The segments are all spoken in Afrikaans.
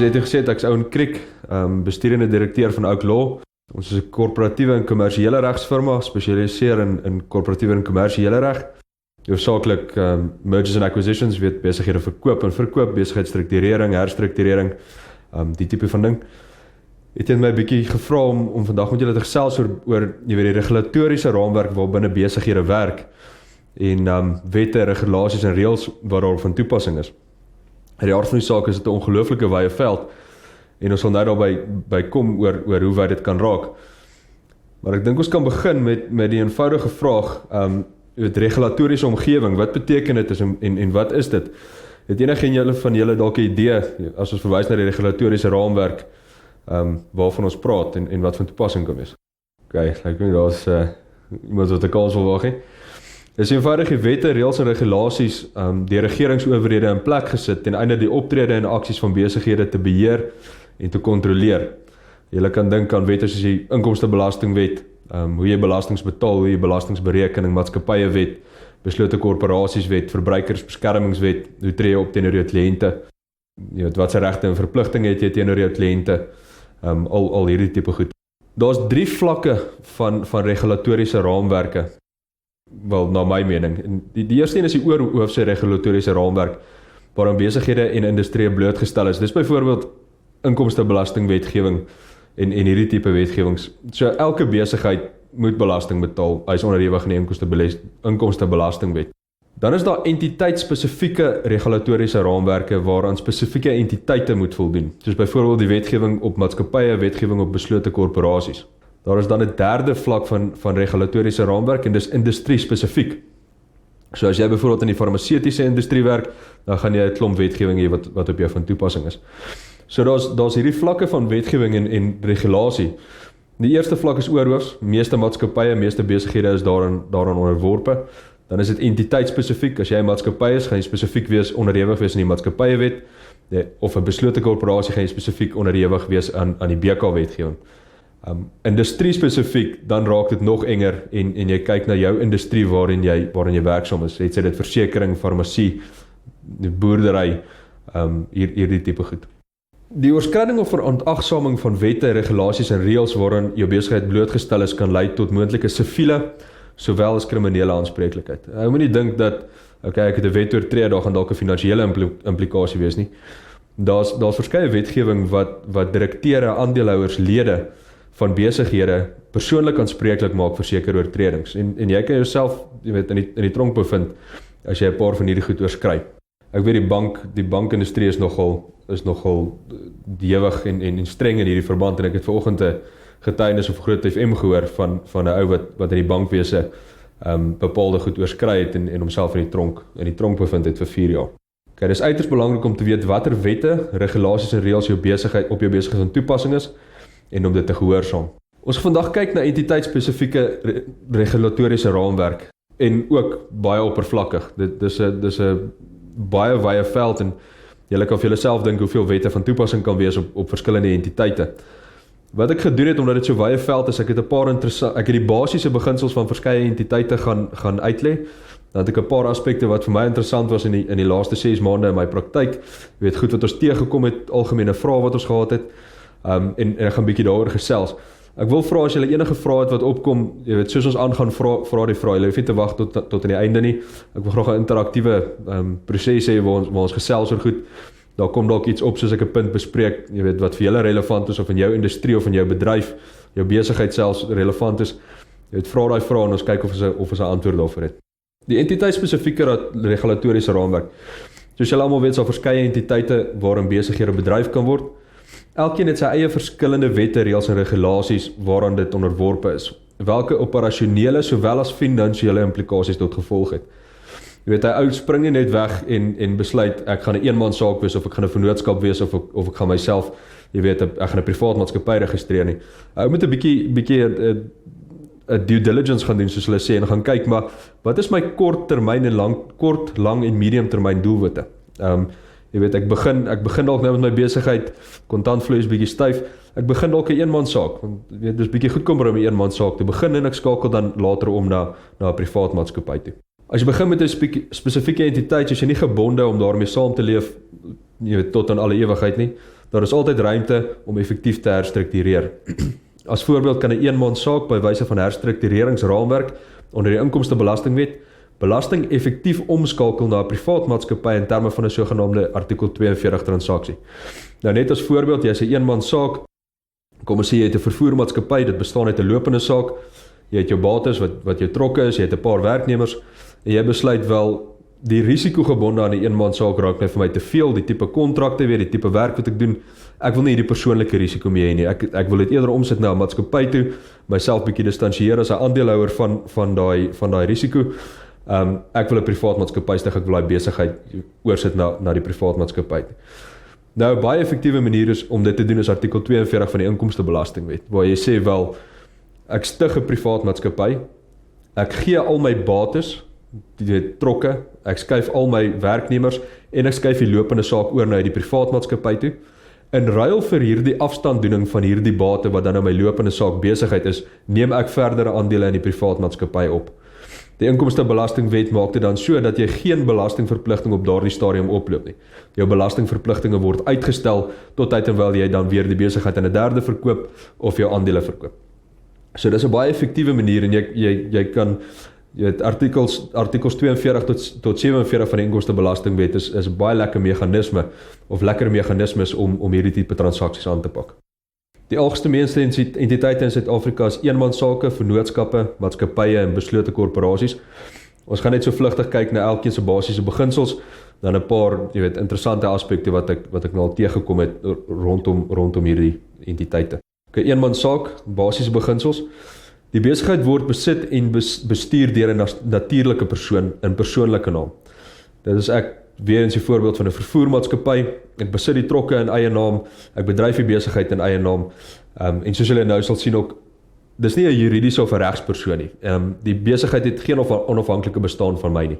Soos jy het gesê, ek is Owen Kriek, bestuurende direkteur van Oak Law. Ons is 'n korporatiewe en kommersiële regsfirma, spesialiseer in korporatiewe en kommersiële reg. Hoofsaaklik mergers and acquisitions, weet besighede verkoop en verkoop, besigheidsstrukturering, herstrukturering, die tipe van ding. Het jy my 'n bietjie gevra om vandag met julle te gesels oor jy weet die regulatoriese raamwerk waarbinne besighede werk en wette, regulasies en reëls wat daar van toepassing is. In die aard van die saak is dit 'n ongelooflike wye veld en ons sal nou daarby kom oor hoe wyd dit kan raak. Maar ek dink ons kan begin met die eenvoudige vraag, met regulatoriese omgewing, wat beteken dit en wat is dit? Het enige van julle dalk 'n idee, as ons verwys na die regulatoriese raamwerk, waarvan ons praat en wat van toepassing kan wees? Ok, lyk my daar's iemand wat 'n kans wil waag. Dis eenvoudige wette, reëls en regulasies deur regeringsowerhede in plek gesit ten einde die optrede en aksies van besighede te beheer en te kontroleer. Jy kan dink aan wette soos die inkomstebelastingwet, hoe jy belastings betaal, hoe jy belastingsberekening, maatskappyewet, beslote korporasieswet, verbruikersbeskermingswet, hoe tree jy op teenoor jou kliënte, jy weet wat se regte en verpligtinge het jy teenoor jou kliënte, al hierdie tipe goed. Daar's 3 vlakke van regulatoriese raamwerke. Wel, na my mening. Die eerste een is die oorhoofse regulatoriese raamwerk waaraan besighede en industrie blootgestel is. Dis byvoorbeeld inkomstebelastingwetgewing en hierdie tipe wetgewings. So elke besigheid moet belasting betaal. Hy is onderhewig aan die inkomstebelastingwet. Dan is daar entiteitspesifieke regulatoriese raamwerke waaraan spesifieke entiteite moet voldoen. Soos byvoorbeeld die wetgewing op maatskappye, wetgewing op beslote korporasies. Daar is dan 'n derde vlak van regulatoriese raamwerk en dis industrie spesifiek. So as jy byvoorbeeld in die farmaseutiese industrie werk, dan gaan jy 'n klomp wetgewing hê wat op jou van toepassing is. So daar's hierdie vlakke van wetgewing en regulasie. Die eerste vlak is oorhoofs, meeste maatskappye, meeste besighede is daaraan onderworpe. Dan is dit entiteitspesifiek, as jy 'n maatskappy is, gaan jy spesifiek wees onderhewig wees aan die maatskappyewet, of 'n beslote korporasie gaan jy spesifiek onderhewig wees aan die BK-wetgewing. Industrie spesifiek, dan raak dit nog enger en jy kyk na jou industrie waarin jy werksaam is. Het sy dit versekering, farmasie, boerdery, hierdie tipe goed. Die oorskriding of verontagsaming van wette, regulasies en reëls waaraan jou besigheid blootgestel is, kan lei tot moontlike siviele sowel as kriminele aanspreeklikheid. Ou moet nie dink dat ek het 'n wet oortree, daar gaan dalk 'n finansiële implikasie wees nie. Daar's verskeie wetgewing wat direkteure, aandeelhouers, lede van besighede persoonlik aanspreeklik maak vir sekere oortredings. En jy kan jouself, jy weet, in die tronk bevind as jy 'n paar van hierdie goed oorskry. Ek weet die bankindustrie is nogal ewig en streng in hierdie verband, en ek het vanoggend 'n getuienis op Groot FM gehoor van 'n ou wat in die bankwese bepaalde goed oorskry het en homself in die tronk bevind het vir 4 jaar. Okay, dis uiters belangrik om te weet watter wette, regulasies en reëls op jou besigheid van toepassing is en om dit te gehoorsaam. Ons gaan vandag kyk na entiteitspesifieke regulatoriese raamwerk en ook baie oppervlakkig. Dis 'n baie wye veld en julle kan vir julleself dink hoeveel wette van toepassing kan wees op verskillende entiteite. Wat ek gedoen het, omdat dit so wye veld is, ek het die basiese beginsels van verskeie entiteite gaan uitlê. Dan het ek 'n paar aspekte wat vir my interessant was in die laaste 6 maande in my praktyk. Jy weet goed wat ons teëgekom het, algemene vrae wat ons gehad het, en ek gaan 'n bietjie daaroor gesels. Ek wil vra as julle enige vrae het wat opkom, jy weet, soos ons aangaan, vra die vrae. Julle hoef nie te wag tot aan die einde nie. Ek wil graag 'n interaktiewe proses hê waar ons gesels oor goed. Daar kom dalk iets op soos ek 'n punt bespreek, jy weet, wat vir julle relevant is, of in jou industrie of in jou bedryf, jou besigheid selfs relevant is. Jy weet, vra daai vrae en ons kyk of ons 'n antwoord daarvoor het. Die entiteitspesifieke regulatoriese raamwerk. Soos julle almal weet, sal verskeie entiteite waarin besighede bedryf kan word. Elkeen het sy eie verskillende wette, reëls en regulasies waaraan dit onderworpe is, welke operasionele sowel as finansiële implikasies tot gevolg het. Jy weet, 'n ou spring nie net weg en besluit ek gaan 'n eenmansaak wees of ek gaan 'n vennootskap wees of ek gaan myself, jy weet, ek gaan 'n privaat maatskappy registreer nie. 'n Ou moet 'n bietjie 'n due diligence gaan doen, soos hulle sê, en gaan kyk, maar wat is my kort, lang en medium termyn doelwitte? Jy weet, ek begin dalk nou met my besigheid, kontantvloei is bietjie styf, ek begin dalk 'n eenmansaak, want jy weet, dis bietjie goedkomer om 'n eenmansaak te begin en ek skakel dan later om na 'n privaat maatskappy toe. As jy begin met 'n spesifieke entiteit, is jy nie gebonde om daarmee saam te leef, jy weet, tot aan alle ewigheid nie. Daar is altyd ruimte om effektief te herstruktureer. As voorbeeld kan 'n eenmanssaak by wyse van herstruktureringsraamwerk onder die Inkomstebelastingwet belasting effektief omskakel na 'n privaat maatskappy in terme van 'n sogenaamde artikel 42 transaksie. Nou net as voorbeeld, jy is 'n eenmanssaak, kom ons sê jy het 'n vervoermaatskappy, dit bestaan uit 'n lopende saak, jy het jou bates wat jou trokke is, jy het 'n paar werknemers en jy besluit wel die risiko gebonde aan die eenmanssaak raak nou vir my te veel, die tipe kontrakte weer, die tipe werk wat ek doen, ek wil nie die persoonlike risiko mee hê nie, ek wil dit eerder omsit na 'n maatskappy toe, myself bietjie distansieer as 'n aandeelhouer van daai risiko. Ek wil 'n privaat maatskappy stig, ek wil daai besigheid oorsit na die privaat maatskappy. Nou 'n baie effektiewe manier is om dit te doen is artikel 42 van die Inkomstebelastingwet, waar jy sê wel, ek stig 'n privaat maatskappy, ek gee al my bates, die trokke, ek skuif al my werknemers en ek skuif die lopende saak oor na die privaat maatskappy toe. In ruil vir hierdie afstanddoening van hierdie bate wat dan nou my lopende saak besigheid is, neem ek verdere aandele in die privaat maatskappy op. Die Inkomstebelastingwet maak dit dan so dat jy geen belastingverpligting op daardie stadium oploop nie. Jou belastingverpligtinge word uitgestel tot tyd terwyl jy dan weer die besigheid in 'n derde verkoop of jou aandele verkoop. So dis 'n baie effektiewe manier en jy kan artikels 42 tot 47 van die Inkomstebelastingwet is 'n baie lekker meganismes om hierdie tipe transaksies aan te pak. Die algemeenste entiteite in Suid-Afrika is eenmansake, vennootskappe, maatskappye en beslote korporasies. Ons gaan net so vlugtig kyk na elkeen se basiese beginsels, dan 'n paar, interessante aspekte wat ek nou al teëgekom het rondom hierdie entiteite. Eenmanssaak, basiese beginsels. Die besigheid word besit en bestuur deur 'n natuurlike persoon in persoonlike naam. Dit is ek weer eens 'n voorbeeld van 'n vervoermaatskappy. Ek besit die trokke in eie naam, ek bedryf die besigheid in eie naam. En soos julle nou sal sien ook, dis nie 'n juridiese of 'n regspersoon nie. Die besigheid het geen onafhanklike bestaan van my nie.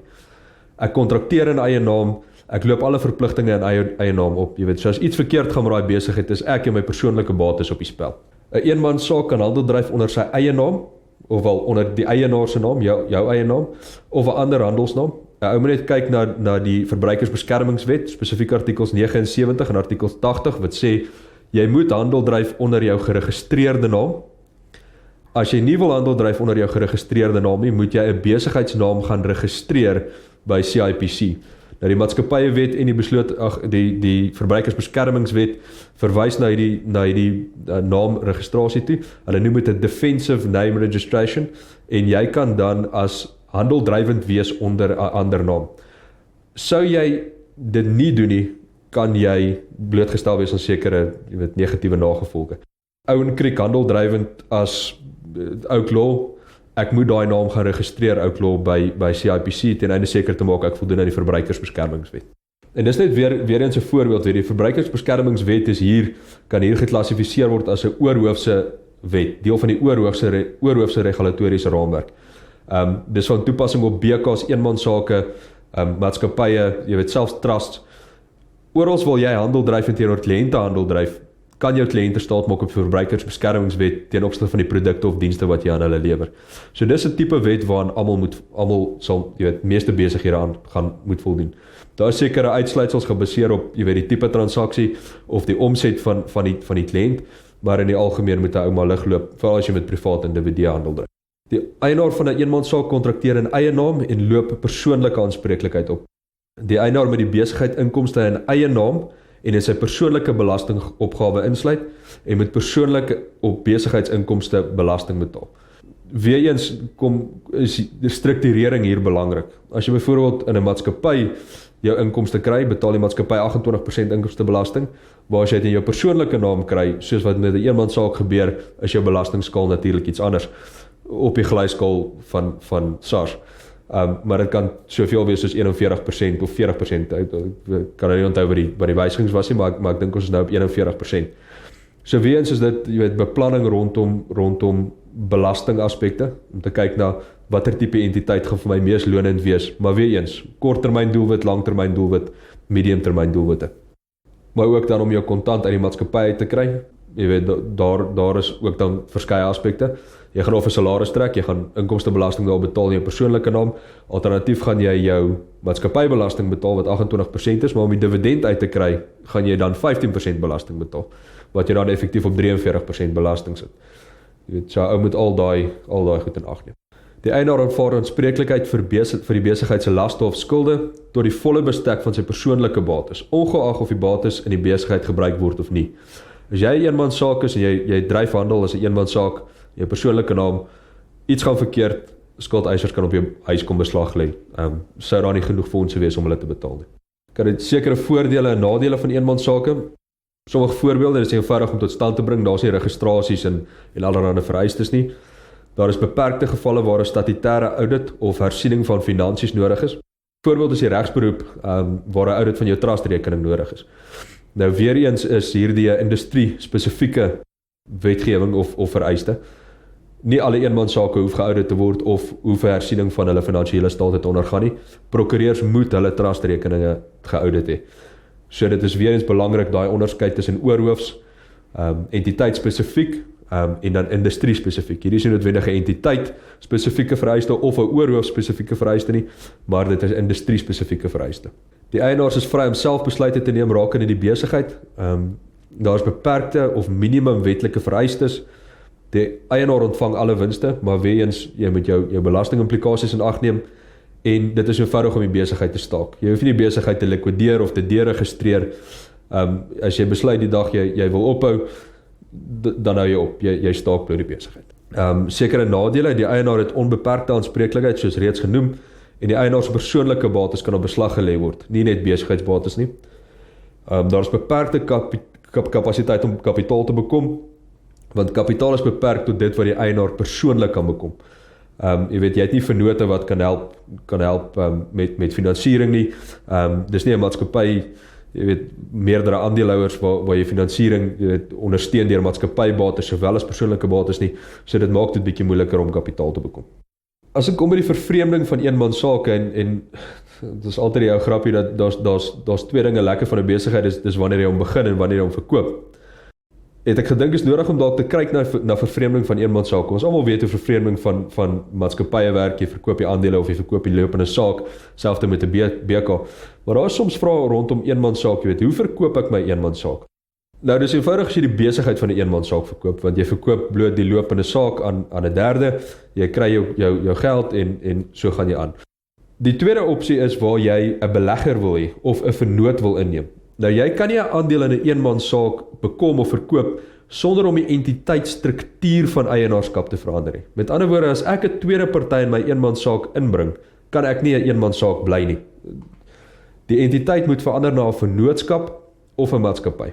Ek kontrakteer in eie naam, ek loop alle verpligtinge in eie naam op. So as iets verkeerd gaan met daai besigheid, is ek en my persoonlike bates op die spel. 'n eenmanssaak kan handel dryf onder sy eie naam, ofwel onder die eienaar se naam, jou eie naam, of 'n ander handelsnaam. Ou moet net kyk na die Verbruikersbeskermingswet, spesifiek artikels 79 en artikels 80 wat sê jy moet handel dryf onder jou geregistreerde naam. As jy nie wil handel dryf onder jou geregistreerde naam nie, moet jy 'n besigheidsnaam gaan registreer by CIPC. Nou die maatskappywet en die Verbruikersbeskermingswet verwys na hierdie naamregistrasie toe. Hulle noem dit 'n defensive name registration en jy kan dan as handeldrywend wees onder 'n ander naam. Sou jy dit nie doen nie, kan jy blootgestel wees aan sekere negatiewe nagevolge. Ouen Creek handeldrywend as Outlaw, ek moet daai naam gaan registreer Outlaw by CIPC ten einde seker te maak ek voldoen aan die Verbruikersbeskermingswet. En dis net weer eens 'n voorbeeld, die Verbruikersbeskermingswet kan hier geklassifiseer word as 'n oorhoofse wet, deel van die oorhoofse regulatoriese raamwerk. Dis van toepassing op BK's, eenmansake, maatskappye, selfs trusts. Orals wil jy handel dryf en teenoor kliënte handel dryf, kan jou kliënte staat maak op Verbruikersbeskermingswet ten opsigte van die produkte of dienste wat jy aan hulle lewer. So dis 'n tipe wet waaraan almal sal, meeste besighede aan moet voldoen. Daar is sekere uitsluitsels gebaseer op, die tipe transaksie of die omset van die kliënt, maar in die algemeen moet hy ou maar lig loop, veral as jy met privaat individue handel dryf. Die eienaar van 'n eenmanssaak kontrakteer in eie naam en loop persoonlike aanspreeklikheid op. Die eienaar met die besigheid inkomste in eie naam en in sy persoonlike belastingopgawe insluit en met persoonlike op besigheidsinkomste belasting betaal. Weereens is die strukturering hier belangrik. As jy byvoorbeeld in 'n maatskappy jou inkomste kry, betaal die maatskappy 28% inkomstebelasting, waar as jy dit in jou persoonlike naam kry, soos wat met 'n eenmanssaak gebeur, is jou belastingskaal natuurlik iets anders op die gelyskaal van SARS. Maar dit kan soveel wees soos 41% of 40%. Ek kan nie onthou wat die wysigings was nie, maar ek dink ons is nou op 41%. So weens is dit, beplanning rondom belastingaspekte, om te kyk na watter tipe entiteit gaan vir my mees lonend wees, maar weer eens, korttermyn doelwit, langtermyn doelwit, mediumtermyn doelwitte. Maar ook dan om jou kontant uit die maatskappy uit te kry, jy weet, daar is ook dan verskeie aspekte. Jy gaan of 'n salaris trek, jy gaan inkomstebelasting daar betaal in jou persoonlike naam. Alternatief gaan jy jou maatskappybelasting betaal wat 28% is, maar om die dividend uit te kry, gaan jy dan 15% belasting betaal, wat jy dan effektief op 43% belasting sit. Jy weet, so ou moet al daai goed in ag neem. Die eienaar aanvaar aanspreeklikheid vir die besigheid se laste of skulde tot die volle bestek van sy persoonlike bates, ongeag of die bates in die besigheid gebruik word of nie. As jy 'n eenmanssaak is en jy dryf handel as 'n eenmanssaak, jou persoonlike naam, iets gaan verkeerd, skuldeisers kan op jou huis kom beslag lê. Sou daar nie genoeg fondse wees om hulle te betaal nie. Kan dit sekere voordele en nadele van eenmansake? Sommige voorbeelde, dit is eenvoudig om tot stand te bring, daar is nie registrasies en allerlei vereistes nie. Daar is beperkte gevalle waar 'n statutêre audit of hersiening van finansies nodig is. Voorbeeld is die regsberoep waar 'n audit van jou trustrekening nodig is. Nou weer eens is hierdie industrie spesifieke wetgewing of vereiste. Nie alle eenmansake hoef geaudit te word of hoef 'n hersiening van hulle finansiële staat te ondergaan nie. Prokureurs moet hulle trustrekeninge geaudit hê. So dit is weer eens belangrik daai onderskeid tussen oorhoofs, entiteit spesifiek en dan industrie spesifiek. Hierdie is nie noodwendig 'n entiteit spesifieke vereiste of 'n oorhoof spesifieke vereiste nie, maar dit is industrie spesifieke vereiste. Die eienaars is vry om self besluite te neem rakende die besigheid. Daar is beperkte of minimum wetlike vereistes. Die eienaar ontvang alle winste, maar weer eens jy moet jou belastingimplikasies in ag neem en dit is eenvoudig om die besigheid te staak. Jy hoef nie die besigheid te likwideer of te deregistreer. As jy besluit die dag jy wil ophou, dan hou jy op, jy staak bloot die besigheid. Sekere nadele, die eienaar het onbeperkte aanspreeklikheid soos reeds genoem en die eienaar se persoonlike bates kan op beslag gelê word, nie net besigheidsbates nie. Daar is beperkte kapasiteit om kapitaal te bekom, want kapitaal is beperk tot dit wat die eienaar persoonlik kan bekom. Jy weet, jy het nie vennote wat kan help met finansiering nie. Dis nie 'n maatskappy, jy weet, meerdere aandeelhouers waar jy finansiering ondersteun deur maatskappybates sowel as persoonlike bates nie, so dit maak dit bietjie moeiliker om kapitaal te bekom. As ek kom by die vervreemding van eenmansake en dit is altyd die ou grappie dat daar's twee dinge lekker van 'n besigheid, dis wanneer jy hom begin en wanneer jy hom verkoop. Het ek gedink is nodig om dalk te kyk na vervreemding van eenmansake. Ons almal weet hoe vervreemding van maatskappye werk, jy verkoop die aandele of jy verkoop die lopende saak, selfs met 'n BK. Maar daar is soms vrae rondom eenmanssaak, jy weet, hoe verkoop ek my eenmanssaak? Nou dis eenvoudig as jy die besigheid van 'n eenmanssaak verkoop, want jy verkoop bloot die lopende saak aan 'n derde, jy kry jou geld en so gaan jy aan. Die tweede opsie is waar jy 'n belegger wil hê of 'n vennoot wil inneem. Nou jy kan nie 'n aandeel in 'n eenmanssaak bekom of verkoop sonder om die entiteitsstruktuur van eienaarskap te verander nie. Met ander woorde, as ek 'n tweede party in my eenmanssaak inbring, kan ek nie 'n eenmanssaak bly nie. Die entiteit moet verander na 'n vennootskap of 'n maatskappy.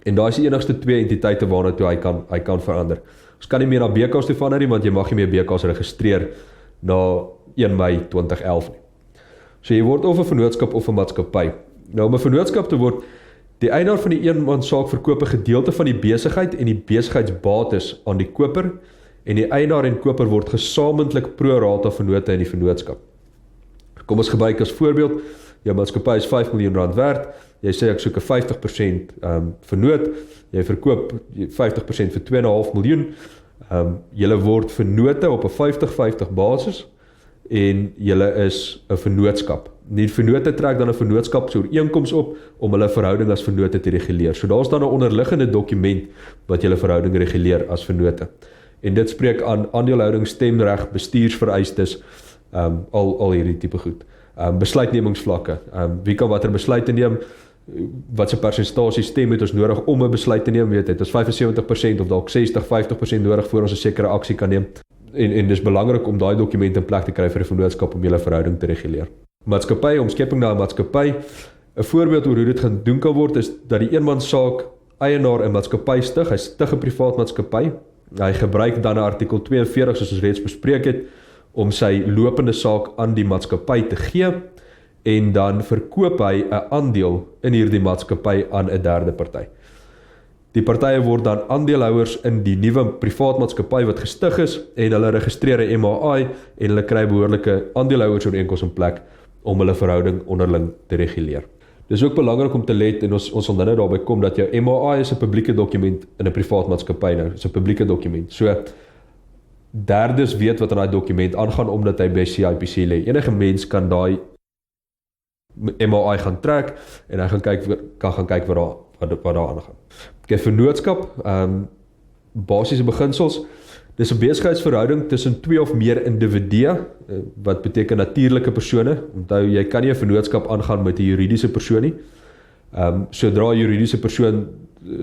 En daai is die enigste twee entiteite waarna toe hy kan verander. Ons kan nie meer na BK's toe verander nie, want jy mag nie meer BK's registreer na 1 Mei 2011 nie. So jy word of 'n vennootskap of 'n maatskappy. Nou om 'n vennootskap te word, die eienaar van die eenmanssaak verkoop 'n gedeelte van die besigheid en die besigheidsbates aan die koper en die eienaar en koper word gesamentlik pro rata vennote in die vennootskap. Kom ons gebruik as voorbeeld, jou maatskappy is R5 miljoen werd, jy sê ek soek 'n 50% vennoot, jy verkoop 50% vir R2,5 miljoen, julle word vennote op 'n 50-50 basis en julle is 'n vennootskap. Die vennote trek dan 'n vennootskapsooreenkoms op om hulle verhouding as vennote te reguleer. So daar's dan 'n onderliggende dokument wat julle verhouding reguleer as vennote. En dit spreek aan aandelehouding, stemreg, bestuursvereistes, al hierdie tipe goed. Besluitnemingsvlakke. Wie kan watter besluite neem? Wat se persentasie stem het ons nodig om 'n besluit te neem? Weet dit is 75% of dalk 60-50% nodig voor ons 'n sekere aksie kan neem. En dis belangrik om daai dokument in plek te kry vir 'n vennootskap om julle verhouding te reguleer. Maatskappy, omskeping na 'n maatskappy. 'n Voorbeeld hoe dit gedoen kan word is dat die eenmanssaak eienaar 'n maatskappy stig, hy stig 'n privaat maatskappy. Hy gebruik dan artikel 42 soos ons reeds bespreek het om sy lopende saak aan die maatskappy te gee en dan verkoop hy 'n aandeel in hierdie maatskappy aan 'n derde party. Die partye word dan aandeelhouers in die nuwe privaat maatskappy wat gestig is en hulle registreer 'n MAI en hulle kry behoorlike aandeelhouersooreenkoms in plek om hulle verhouding onderling te reguleer. Dis ook belangrik om te let, en ons sal nou daarby kom, dat jou MAI is 'n publieke dokument in 'n privaat maatskappy nou, is 'n publieke dokument. So, derdes weet wat aan daai dokument aangaan, omdat hy by CIPC lê. Enige mens kan daai MAI gaan trek, en hy kan gaan kyk wat daar aangaan. Okay, vennootskap, basiese beginsels, dis 'n besigheidsverhouding tussen 2 of meer individue, wat beteken natuurlike persone. Onthou, jy kan nie 'n vennootskap aangaan met 'n juridiese persoon nie. Sodra 'n juridiese persoon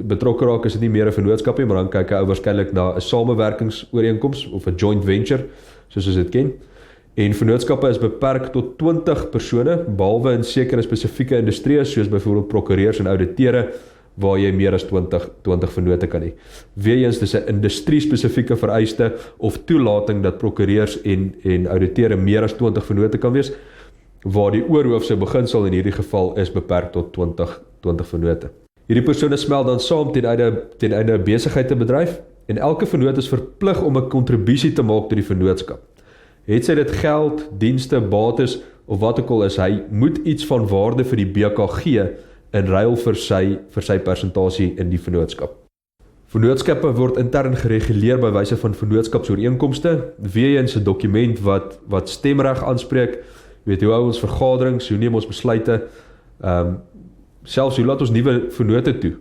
betrokke raak, is dit nie meer 'n vennootskap nie, maar dan kyk hy waarskynlik na 'n samewerkingsooreenkoms of 'n joint venture, soos ons dit ken. En vennootskappe is beperk tot 20 persone, behalwe in sekere spesifieke industrieë, soos byvoorbeeld prokureurs en ouditeure, waar jy meer as 20 vennote kan hê. Weereens, dis 'n industrie-spesifieke vereiste of toelating dat prokureurs en ouditeure meer as 20 vennote kan wees, waar die oorhoofse beginsel in hierdie geval is beperk tot 20 vennote. Hierdie persone smelt dan saam ten einde 'n besigheid te bedryf, en elke vennoot is verplig om 'n kontribusie te maak tot die vennootskap. Het sy dit geld, dienste, bates of wat ook al is, hy moet iets van waarde vir die BK gee in ruil vir sy persentasie in die vennootskap. Vennootskappe word intern gereguleer by wyse van vennootskapsooreenkomste, weereens 'n dokument wat stemreg aanspreek, weet hoe hou ons vergaderings, hoe neem ons besluite, selfs hoe laat ons nuwe vennote toe,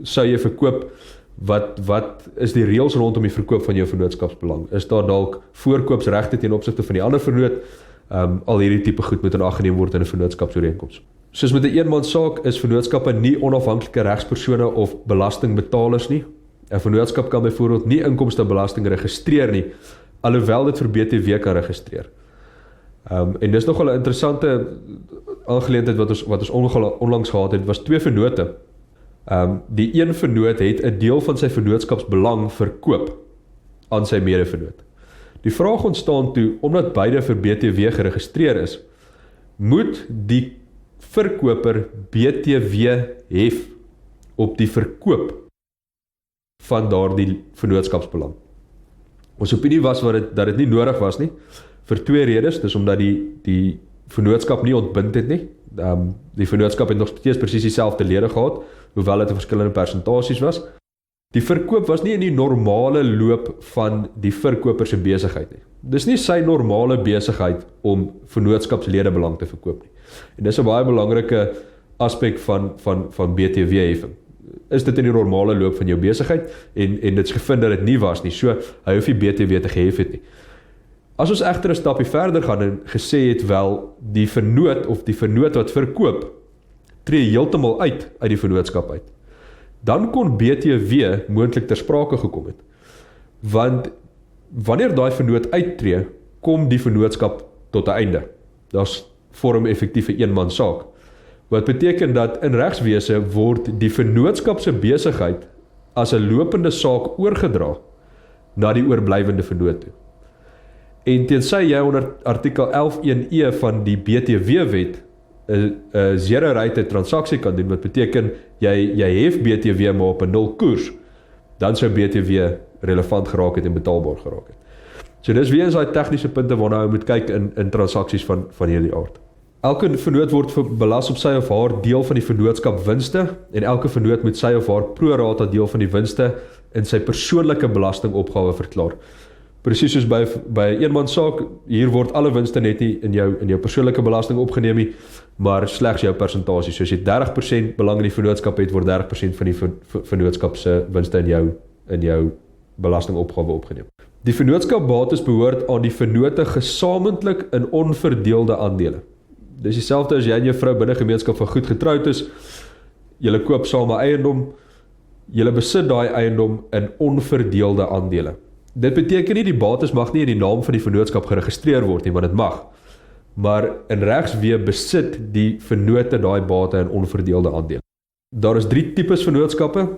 sou jy verkoop, wat is die reëls rondom die verkoop van jou vennootskapsbelang? Is daar dalk voorkoopsregte teen opsigte van die ander vennoot? Al hierdie tipe goed moet in ag geneem word in 'n vennootskapsooreenkoms. Soos met 'n eenmanssaak is vennootskappe nie onafhanklike regspersone of belastingbetalers nie. 'n Vennootskap kan byvoorbeeld nie inkomstebelasting registreer nie, alhoewel dit vir BTW kan registreer. En dis nogal 'n interessante aangeleentheid wat ons onlangs gehad het, was 2 vennote. Die een vennoot het 'n deel van sy vennootskapsbelang verkoop aan sy medevennoot. Die vraag ontstaan toe, omdat beide vir BTW geregistreer is, moet die verkoper BTW hef op die verkoop van daardie vennootskapsbelang. Ons opinie was dat dit nie nodig was nie, vir 2 redes. Dis omdat die vennootskap nie ontbind het nie. Die vennootskap het nog steeds presies dieselfde lede gehad, hoewel dit 'n verskillende persentasies was. Die verkoop was nie in die normale loop van die verkoper se besigheid nie. Dis nie sy normale besigheid om vennootskapsledebelang te verkoop nie. En dis 'n baie belangrike aspek van BTW-heffing. Is dit in die normale loop van jou besigheid, en dit is gevind dat dit nie was nie, so hy hoef nie BTW te gehef het nie. As ons egter 'n stapie verder gaan en gesê het wel, die vennoot of die vennoot wat verkoop, tree heeltemal uit die vennootskap uit, dan kon BTW moontlik ter sprake gekom het. Want wanneer daai vennoot uittree, kom die vennootskap tot 'n einde. Daar's vorm effektief 'n eenmanssaak. Wat beteken dat in regswese word die vennootskap se besigheid as 'n lopende saak oorgedra na die oorblywende vennoot toe. En tensy jy onder artikel 11(1)e van die BTW-wet 'n zero-rate transaksie kan doen, wat beteken jy hef BTW maar op 'n 0 koers, dan sou BTW relevant geraak het en betaalbaar geraak het. So dis weer eens daai tegniese punte waarna jy moet kyk in transaksies van hierdie aard. Elke vennoot word belas op sy of haar deel van die vennootskap winste, en elke vennoot moet sy of haar pro-rata deel van die winste in sy persoonlike belastingopgawe verklaar. Presies soos by 'n eenmanssaak, hier word alle winste net nie in jou persoonlike belasting opgeneem nie, maar slegs jou persentasie. So as jy 30% belang in die vennootskap het, word 30% van die vennootskap se winste in jou belastingopgawe opgeneem. Die vennootskapbates behoort aan die vennote gesamentlik in onverdeelde aandele. Dis dieselfde as jy en jou vrou binne gemeenskap van goed getroud is, julle koop saam 'n eiendom, julle besit daai eiendom in onverdeelde aandele. Dit beteken nie die bates mag nie in die naam van die vennootskap geregistreer word nie, want dit mag. Maar in regswee besit die vennote daai bate in onverdeelde aandele. Daar is 3 tipes vennootskappe,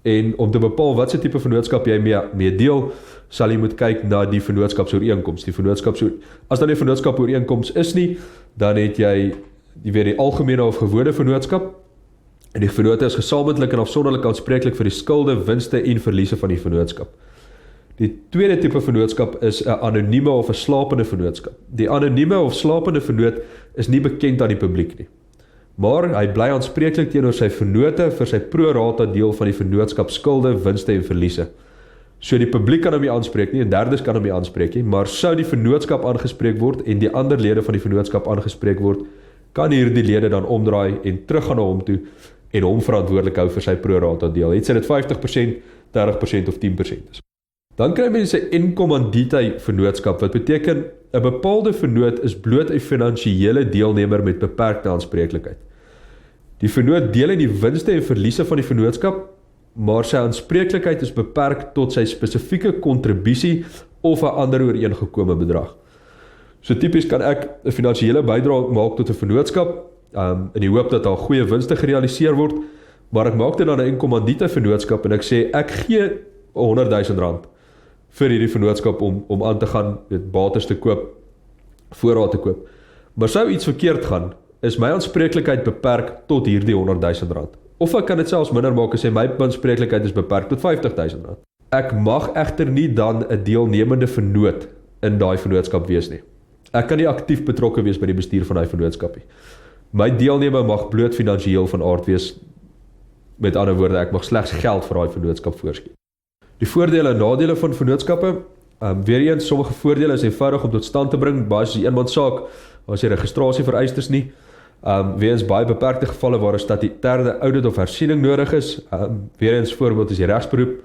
en om te bepaal wat se tipe vennootskap jy mee deel, sal jy moet kyk na die vennootskapsooreenkoms. As dan 'n vennootskapsooreenkoms is nie, dan het jy weer die algemene of gewone vennootskap, en die vennote is gesamentlik en afsonderlik aanspreeklik vir die skulde, winste en verliese van die vennootskap. Die tweede tipe vennootskap is 'n anonieme of 'n slapende vennootskap. Die anonieme of slapende vennoot is nie bekend aan die publiek nie. Maar hy bly aanspreeklik teenoor sy vennote vir sy pro rata deel van die vennootskap skulde, winste en verliese. So die publiek kan hom nie aanspreek nie, en derdes kan hom nie aanspreek nie, maar sou die vennootskap aangespreek word en die ander lede van die vennootskap aangespreek word, kan hierdie lede dan omdraai en teruggaan na hom toe en hom verantwoordelik hou vir sy pro rata deel. Het sy dit 50%, 30% of 10% is. Dan kry mense 'n in-commandite vennootskap, wat beteken 'n bepaalde vennoot is bloot 'n finansiële deelnemer met beperkte aanspreeklikheid. Die vennoot deel in die winste en verliese van die vennootskap, maar sy aanspreeklikheid is beperk tot sy spesifieke kontribusie of 'n ander ooreengekome bedrag. So tipies kan ek 'n finansiële bydrae maak tot 'n vennootskap, in die hoop dat daar goeie winste gerealiseer word, maar ek maak dit dan 'n in-commandite vennootskap en ek sê ek gee R100,000 vir hierdie vennootskap om aan te gaan, bates te koop, voorraad te koop. Maar sou iets verkeerd gaan, is my aanspreeklikheid beperk tot hierdie R100,000. Of ek kan dit selfs minder maak en sê my aanspreeklikheid is beperk tot R50,000. Ek mag egter nie dan 'n deelnemende vennoot in daai vennootskap wees nie. Ek kan nie aktief betrokke wees by die bestuur van daai vennootskap nie. My deelneme mag bloot finansiëel van aard wees. Met ander woorde, ek mag slegs geld vir daai vennootskap voorskien. Die voordele en nadele van vennootskappe, weer eens, sommige voordele is eenvoudig om tot stand te bring, baie soos 'n eenmanssaak, as jy registrasie vereistes nie, weer eens baie beperkte gevalle waar 'n statutêre audit of hersiening nodig is, weer eens voorbeeld is die regsberoep,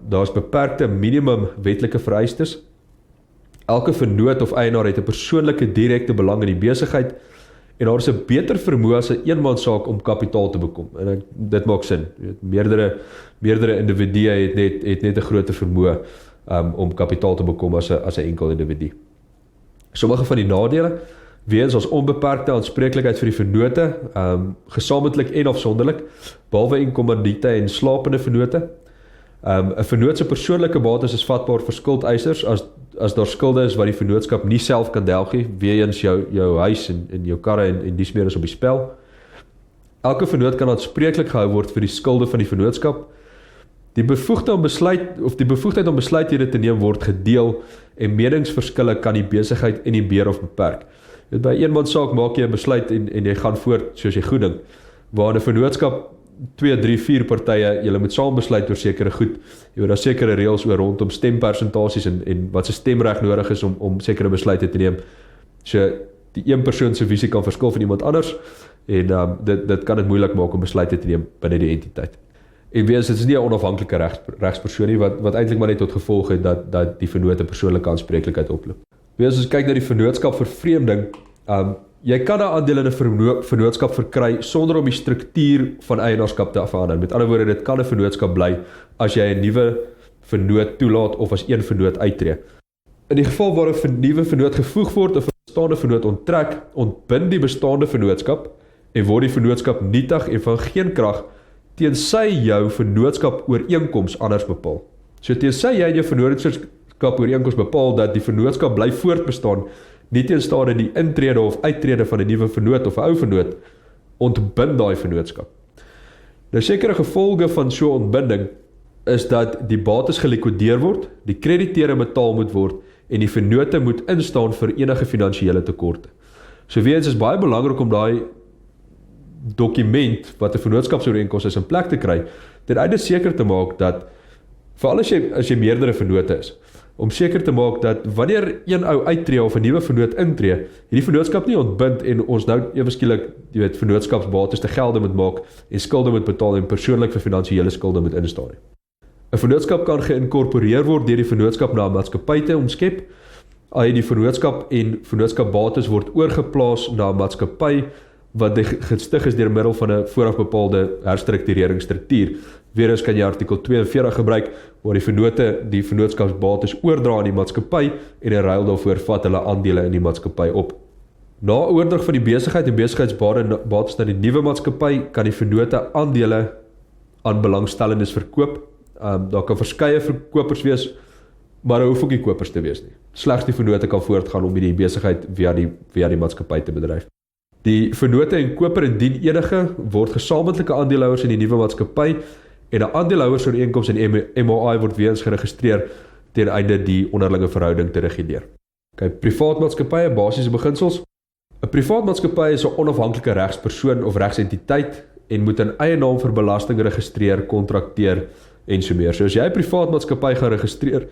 daar is beperkte minimum wetlike vereistes, elke vennoot of eienaar het 'n persoonlike direkte belang in die besigheid, en daar is 'n beter vermoë as 'n eenmanssaak om kapitaal te bekom. En dit maak sin. Meerdere individue het net 'n groter vermoë om kapitaal te bekom as 'n enkel individu. Sommige van die nadele, weens ons onbeperkte aanspreeklikheid vir die vennote, gesamentlik en afsonderlik, behalwe in-commandite en slapende vennote. 'n Vennoot se persoonlike bates is vatbaar vir skuldeisers as daar skulde is wat die vennootskap nie self kan delg nie, weens jou huis en jou karre en dies meer is op die spel. Elke vennoot kan aanspreeklik gehou word vir die skulde van die vennootskap. Die bevoegdheid om besluithede te neem word gedeel en meningsverskille kan die besigheid inhibeer of beperk. By 'n eenmanssaak maak jy 'n besluit en jy gaan voort soos jy goed dink. Waar in 'n vennootskap 2, 3, 4 partye, julle moet saam besluit oor sekere goed. Jy moet daar sekere reëls oor rondom stempersentasies en wat se stemreg nodig is om sekere besluite te neem. So die een persoon se visie kan verskil van iemand anders en dit kan dit moeilik maak om besluite te neem binne die entiteit. En wees, dit is nie 'n onafhanklike regspersoon nie wat eintlik maar net tot gevolg het dat die vennoot 'n persoonlike aanspreeklikheid oploop. Wees, as jy kyk na die vennootskap vervreemding, jy kan 'n aandeel in 'n vennootskap verkry sonder om die struktuur van eienaarskap te verander. Met ander woorde, dit kan 'n vennootskap bly as jy 'n nuwe vennoot toelaat of as een vennoot uittreë. In die geval waar 'n nuwe vennoot gevoeg word of 'n bestaande vennoot onttrek, ontbind die bestaande vennootskap en word die vennootskap nietig en van geen krag teensy jou vennootskap ooreenkoms anders bepaal. So teensy jy in jou vennootskap ooreenkoms bepaal dat die vennootskap bly voortbestaan, nie teenstaande die intrede of uittrede van 'n nuwe vennoot of 'n ou vennoot, ontbind daai vennootskap. Nou sekere gevolge van so 'n ontbinding is dat die bates gelikwideer word, die krediteure betaal moet word en die vennote moet instaan vir enige finansiële tekorte. So weer eens is baie belangrik om daai dokument wat 'n vennootskapsooreenkoms is in plek te kry, ten einde seker te maak dat, veral as jy meerdere vennote is, om seker te maak dat wanneer een ou uittreë of 'n nuwe vennoot intree, hierdie vennootskap nie ontbind en ons nou ewe skielik, vennootskapsbates te gelde moet maak en skulde moet betaal en persoonlik vir finansiële skulde moet instaan nie. 'n Vennootskap kan geïnkorporeer word deur die vennootskap na 'n maatskappy te omskep. Die vennootskap en vennootskapbates word oorgeplaas na 'n maatskappy wat gestig is deur middel van 'n vooraf bepaalde herstruktureringsstruktuur. Weereens kan jy artikel 42 gebruik, waar die vennote die vennootskapsbates oordra aan die maatskappy en in ruil daarvoor vat hulle aandele in die maatskappy op. Na oordrag van die besigheid en besigheidsbates na die nuwe maatskappy kan die vennote aandele aan belangstellendes verkoop. Daar kan verskeie verkopers wees, maar daar hoef ook nie kopers te wees nie. Slegs die vennote kan voortgaan om die besigheid via die maatskappy te bedryf. Die vennote en koper indien enige word gesamentlike aandeelhouers in die nuwe maatskappy en 'n aandeelhouersooreenkoms en MOI word weens geregistreer ten einde die onderlinge verhouding te reguleer. Privaat maatskappye, basiese beginsels. 'n Privaat maatskappy is 'n onafhanklike regspersoon of regsentiteit en moet 'n eie naam vir belasting registreer, kontrakteer en so meer. So as jy 'n privaat maatskappy gaan registreer,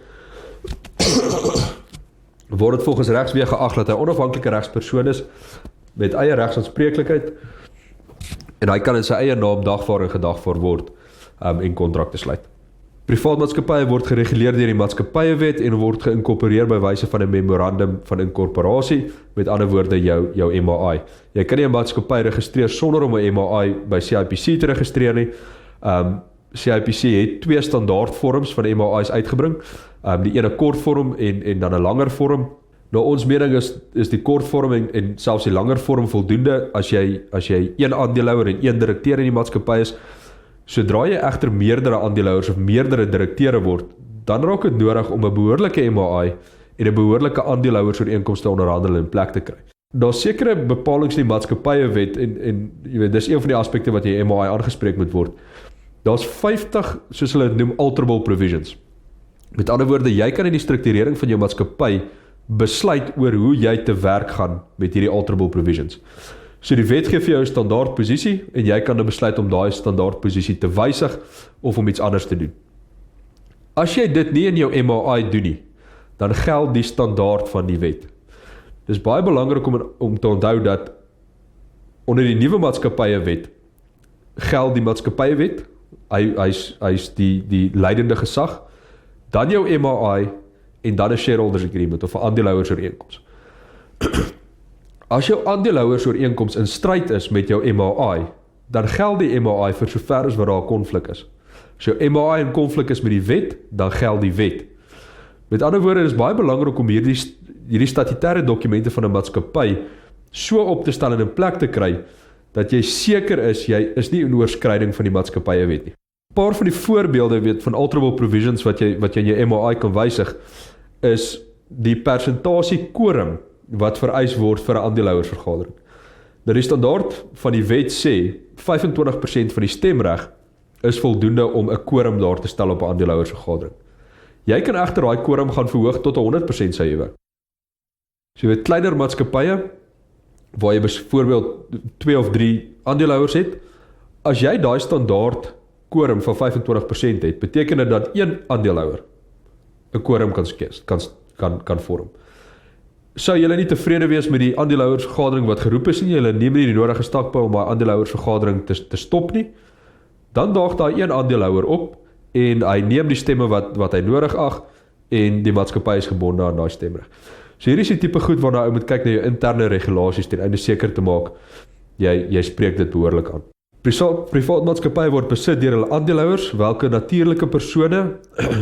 word dit volgens regswee geag dat hy 'n onafhanklike regspersoon is met eie regsaanspreeklikheid en hy kan in sy eie naam dagvaar en gedagvaar word en kontrakte sluit. Privaat maatskappye word gereguleer deur die maatskappyewet en word geïnkorporeer by wyse van 'n memorandum van inkorporasie, met ander woorde jou MAI. Jy kan nie 'n maatskappy registreer sonder om 'n MAI by CIPC te registreer nie. CIPC het 2 standaardvorms van MAI's uitgebring, die ene kort vorm en dan 'n langer vorm. Nou ons mening is die kort vorm en selfs die langer vorm voldoende as jy een aandeelhouer en een direkteur in die maatskappy is. Sodra jy egter meerdere aandeelhouers of meerdere direkteure word, dan raak dit nodig om 'n behoorlike MAI en 'n behoorlike aandeelhouersooreenkoms te onderhandel in plek te kry. Daar's sekere bepalinge in die maatskappyewet en jy weet, dis een van die aspekte wat jy MAI aangespreek moet word. Daar's 50, soos hulle dit noem, alterable provisions. Met ander woorde, jy kan in die strukturering van jou maatskappy besluit oor hoe jy te werk gaan met hierdie alterable provisions. So die wet gee vir jou 'n standaardposisie en jy kan dan besluit om daai standaardposisie te wysig of om iets anders te doen. As jy dit nie in jou MAI doen nie, dan geld die standaard van die wet. Dis baie belangrik om te onthou dat onder die nuwe maatskappyewet geld die maatskappyewet, hy's die leidende gesag, dan jou MAI en dan 'n shareholders agreement of 'n aandeelhouersooreenkoms. As jou aandeelhouersooreenkoms in stryd is met jou MAI, dan geld die MAI vir sover as wat daar 'n konflik is. As jou MAI in konflik is met die wet, dan geld die wet. Met ander woorde, is baie belangrik om hierdie statutêre dokumente van 'n maatskappy so op te stel en in plek te kry, dat jy seker is, jy is nie in oorskryding van die maatskappyewet nie. 'n Paar van die voorbeelde van alterable provisions wat jy in jou MAI kan wysig, is die persentasie quorum wat vereis word vir 'n aandeelhouersvergadering. Nou die standaard van die wet sê 25% van die stemreg is voldoende om 'n quorum daar te stel op 'n aandeelhouersvergadering. Jy kan egter daai quorum gaan verhoog tot 100% sou jy wil. So jy weet, kleiner maatskappye waar jy byvoorbeeld 2 of 3 aandeelhouers het, as jy daai standaard quorum van 25% het, beteken dit dat een aandeelhouer 'n quorum kan vorm. Sou julle nie tevrede wees met die aandeelhouersvergadering wat geroep is nie, julle neem nie die nodige stappe om daai aandeelhouersvergadering te stop nie, dan daag daai een aandeelhouer op en hy neem die stemme wat hy nodig ag en die maatskappy is gebonde aan daai stemreg. So hier is die tipe goed waarna ou moet kyk na jou interne regulasies ten einde seker te maak jy spreek dit behoorlik aan. Privaat maatskappye word besit deur hulle aandeelhouers, welke natuurlike persone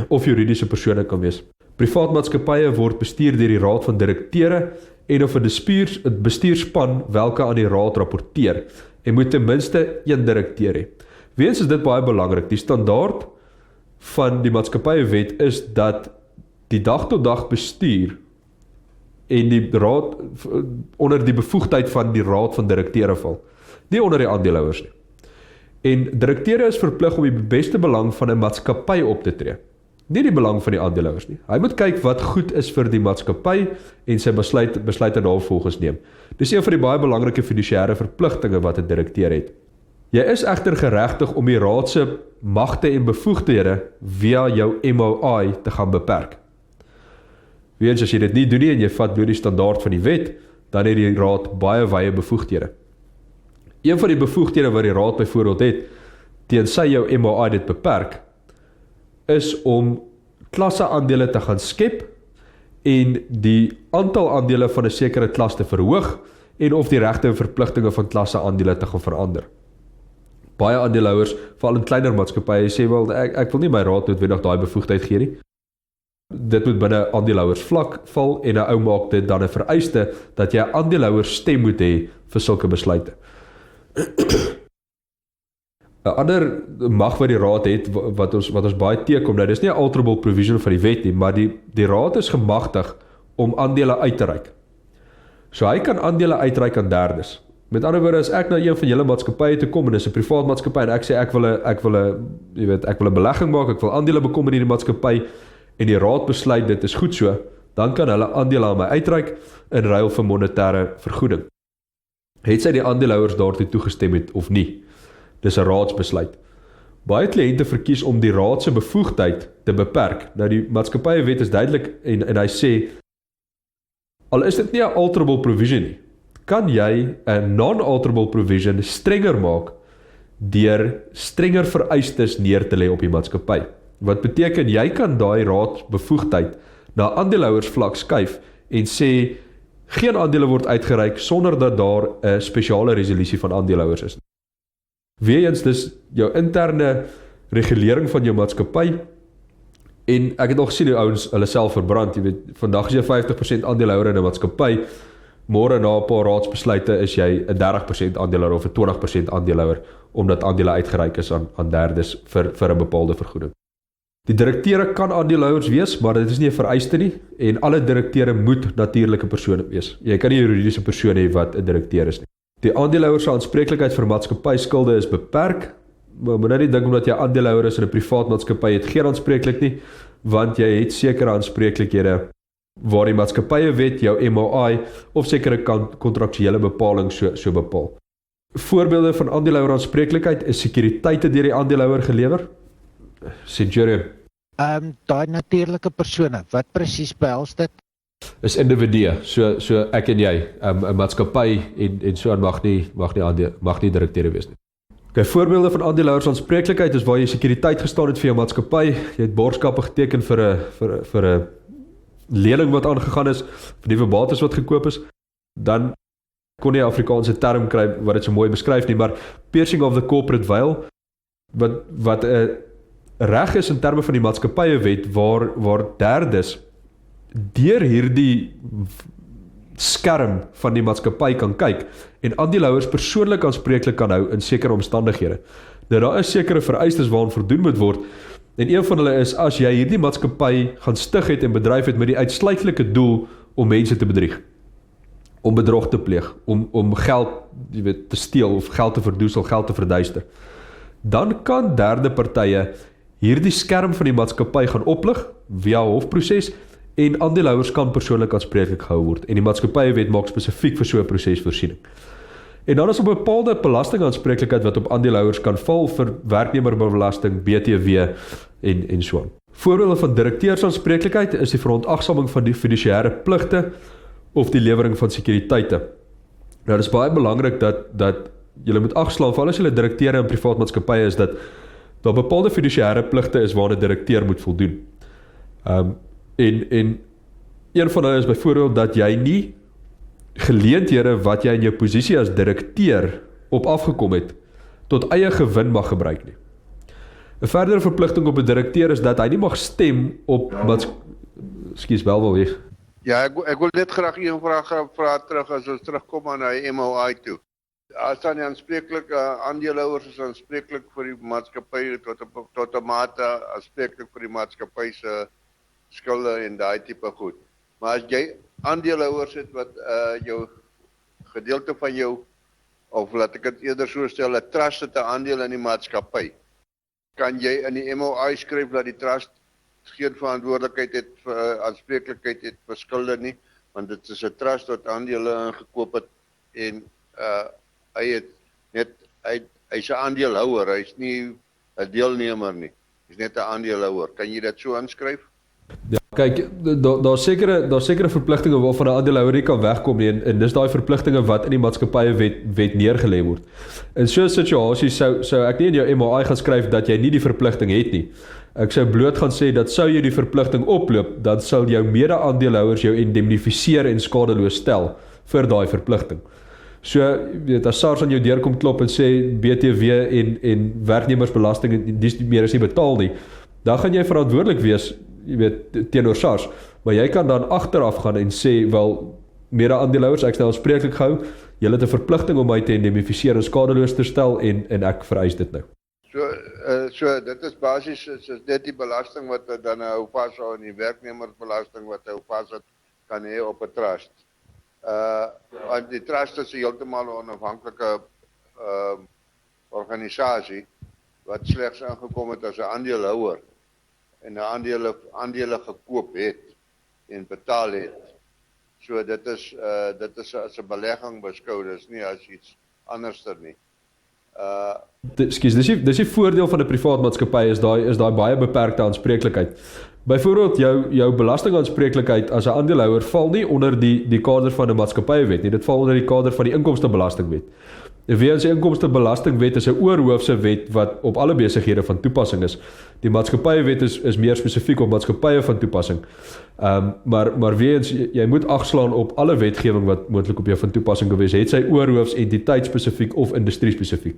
of juridiese persone kan wees. Privaat maatskappye word bestuur deur die raad van direkteure en of 'n bestuurspan welke aan die raad rapporteer en moet ten minste een direkteur hê. Weens is dit baie belangrik. Die standaard van die maatskappyewet is dat die dag-tot-dag bestuur en die raad onder die bevoegdheid van die raad van direkteure val, nie onder die aandeelhouers nie. En direkteure is verplig om die beste belang van 'n maatskappy op te tree, nie die belang van die aandeelhouers nie. Hy moet kyk wat goed is vir die maatskappy en sy besluite daarvolgens neem. Dis een van die baie belangrike fiduciêre verpligtinge wat 'n direkteur het. Jy is egter geregtig om die raad se magte en bevoegdhede via jou MAI te gaan beperk. Weens as jy dit nie doen nie en jy vat deur die standaard van die wet, dan het die raad baie wye bevoegdhede. Een van die bevoegdhede wat die raad byvoorbeeld het, teensy jou MAI dit beperk, is om klasse aandele te gaan skep en die aantal aandele van 'n sekere klas te verhoog en of die regte en verpligtinge van klasse aandele te gaan verander. Baie aandeelhouers, veral in kleiner maatskappye, sê wel ek wil nie my raad noodwendig daai bevoegdheid gee nie. Dit moet binne aandeelhouers vlak val en 'n ou maak dit dan 'n vereiste dat jy 'n aandeelhouer stem moet hê vir sulke besluite. 'n Ander mag wat die raad het wat ons baie teekom, nou dis nie 'n alterable provision van die wet nie, maar die raad is gemagtig om aandele uit te reik. So hy kan aandele uitreik aan derdes. Met ander woorde, as ek na een van julle maatskappye toe kom en dis 'n privaat maatskappy en ek sê ek wil 'n belegging maak, ek wil aandele bekom in hierdie maatskappy en die raad besluit dit is goed so, dan kan hulle aandele aan my uitreik in ruil vir monetêre vergoeding. het sy die aandeelhouers daartoe toegestem het of nie. Dis 'n raadsbesluit. Baie kliënte verkies om die raad se bevoegdheid te beperk. Nou die maatskappywet is duidelik en hy sê, al is dit nie 'n alterable provision nie, kan jy 'n non-alterable provision strenger maak deur strenger vereistes neer te lê op die maatskappy. Wat beteken jy kan daai raadsbevoegdheid na aandeelhouersvlak skuif en sê geen aandele word uitgereik sonder dat daar 'n spesiale resolusie van aandeelhouers is. Weeens dis jou interne regulering van jou maatskappy en ek het nog gesien hoe ouens hulle self verbrand, jy weet, vandag is jy 50% aandeelhouer in 'n maatskappy, môre na 'n paar raadsbesluite is jy 'n 30% aandeelhouer of 'n 20% aandeelhouer omdat aandele uitgereik is aan derdes vir 'n bepaalde vergoeding. Die direkteure kan aandeelhouers wees, maar dit is nie 'n vereiste nie en alle direkteure moet natuurlike persone wees. Jy kan nie 'n juridiese persoon hê wat 'n direkteur is nie. Die aandeelhouer se aanspreeklikheid vir maatskappyskulde is beperk, maar moet nou nie dink omdat jy aandeelhouer is in 'n privaat maatskappy het geen aanspreeklik nie, want jy het sekere aanspreeklikhede waar die maatskappywet jou MOI of sekere kontraktuele bepalinge so bepaal. Voorbeelde van aandeelhouer aanspreeklikheid is sekuriteite deur die aandeelhouer gelewer. Centurion. Daai natuurlike persone, wat presies behels dit? Is individue, so ek en jy, 'n maatskappy en so aan mag nie direkteure wees nie. Okay, voorbeelde van aandeelhouers aanspreeklikheid is waar jy sekuriteit gestaan het vir jou maatskappy, jy het borgskappe geteken vir 'n lening wat aangegaan is, vir nuwe bates wat gekoop is, dan kon jy 'n Afrikaanse term kry wat dit so mooi beskryf nie, maar piercing of the corporate veil, wat 'n reg is in terme van die maatskappywet waar derdes deur hierdie skerm van die maatskappy kan kyk en aandeelhouers persoonlik aanspreeklik kan hou in sekere omstandighede. Nou daar is sekere vereistes waaraan voldoen moet word en een van hulle is as jy hierdie maatskappy gaan stig het en bedryf het met die uitsluitlike doel om mense te bedrieg, om bedrog te pleeg, om geld, jy weet, te steel of geld te verdoesel, geld te verduister, dan kan derde partye hierdie skerm van die maatskappy gaan oplig via hofproses en aandeelhouers kan persoonlik aanspreeklik gehou word en die maatskappywet maak spesifiek vir so 'n proses voorsiening. En dan is op 'n bepaalde belastingaanspreeklikheid wat op aandeelhouers kan val vir werknemerbelasting, BTW en so aan. Voorbeelde van direkteursaanspreeklikheid is die verontagsaming van die fidusiëre pligte of die lewering van sekuriteite. Nou dit is baie belangrik dat julle moet agslaan veral as julle direkteure in privaat maatskappye is dat daar bepaalde fidusiëre pligte is waaraan 'n direkteur moet voldoen. En een van hulle is byvoorbeeld dat jy nie geleenthede wat jy in jou posisie as direkteur op afgekom het, tot eie gewin mag gebruik nie. 'n verdere verpligting op 'n direkteur is dat hy nie mag stem op Ekskuus, wel weer. Ja, ek wil net graag een vraag terug as ons terugkom aan die MOI toe. As dan die aanspreeklik aandeelhouers is aanspreeklik vir die maatskappy tot 'n mate aanspreeklik vir die maatskappy se skulde en daai tipe goed. Maar as jy aandeelhouers het wat jou gedeelte van jou, of laat ek dit eerder so stel, 'n trust het 'n aandeel in die maatskappy, kan jy in die MOI skryf dat die trust geen verantwoordelikheid het vir aanspreeklikheid het vir skulde nie, want dit is 'n trust wat aandele ingekoop het en hy's 'n aandeelhouer, hy's nie 'n deelnemer nie. Hy's net 'n aandeelhouer. Kan jy dit so inskryf? Ja, kyk, daar's sekere verpligtinge waarvan 'n aandeelhouer nie kan wegkom nie en dis daai verpligtinge wat in die maatskappywet neergelê word. In so 'n situasie sou ek nie in jou MOI gaan skryf dat jy nie die verpligting het nie. Ek sou bloot gaan sê dat sou jy die verpligting oploop, dan sal jou mede-aandeelhouers jou indemnifiseer en skadeloos stel vir daai verpligting. So, weet, as SARS aan jou deur kom klop en sê BTW en werknemersbelasting en dis meer is nie betaal nie, dan gaan jy verantwoordelik wees, jy weet, teenoor SARS, maar jy kan dan agteraf gaan en sê, wel, mede-aandeelhouers, ek is nou aanspreeklik gehou, julle het 'n verpligting om my te indemnifiseer en skadeloos te stel en ek vereis dit nou. So dit is basies is net die belasting wat dan hou vas aan die werknemersbelasting wat hou vas kan hê op 'n trust. Want die trust is heeltemal 'n onafhanklike organisasie wat slegs aangekom het as 'n So dit is as 'n belegging beskou, dis nie as iets anderster nie. Ekskuus, dis die voordeel van 'n privaat maatskappy is daai baie beperkte aanspreeklikheid. Byvoorbeeld jou belastingaanspreeklikheid as 'n aandeelhouer val nie onder die kader van 'n maatskappywet nie, dit val onder die kader van die inkomstebelastingwet. Weens die inkomstebelastingwet is 'n oorhoofse wet wat op alle besighede van toepassing is. Die maatskappywet is meer spesifiek op maatskappye van toepassing. Maar weens jy moet agslaan op alle wetgewing wat moontlik op jou van toepassing gewees het, sy oorhoofs entiteitspesifiek of industrie spesifiek.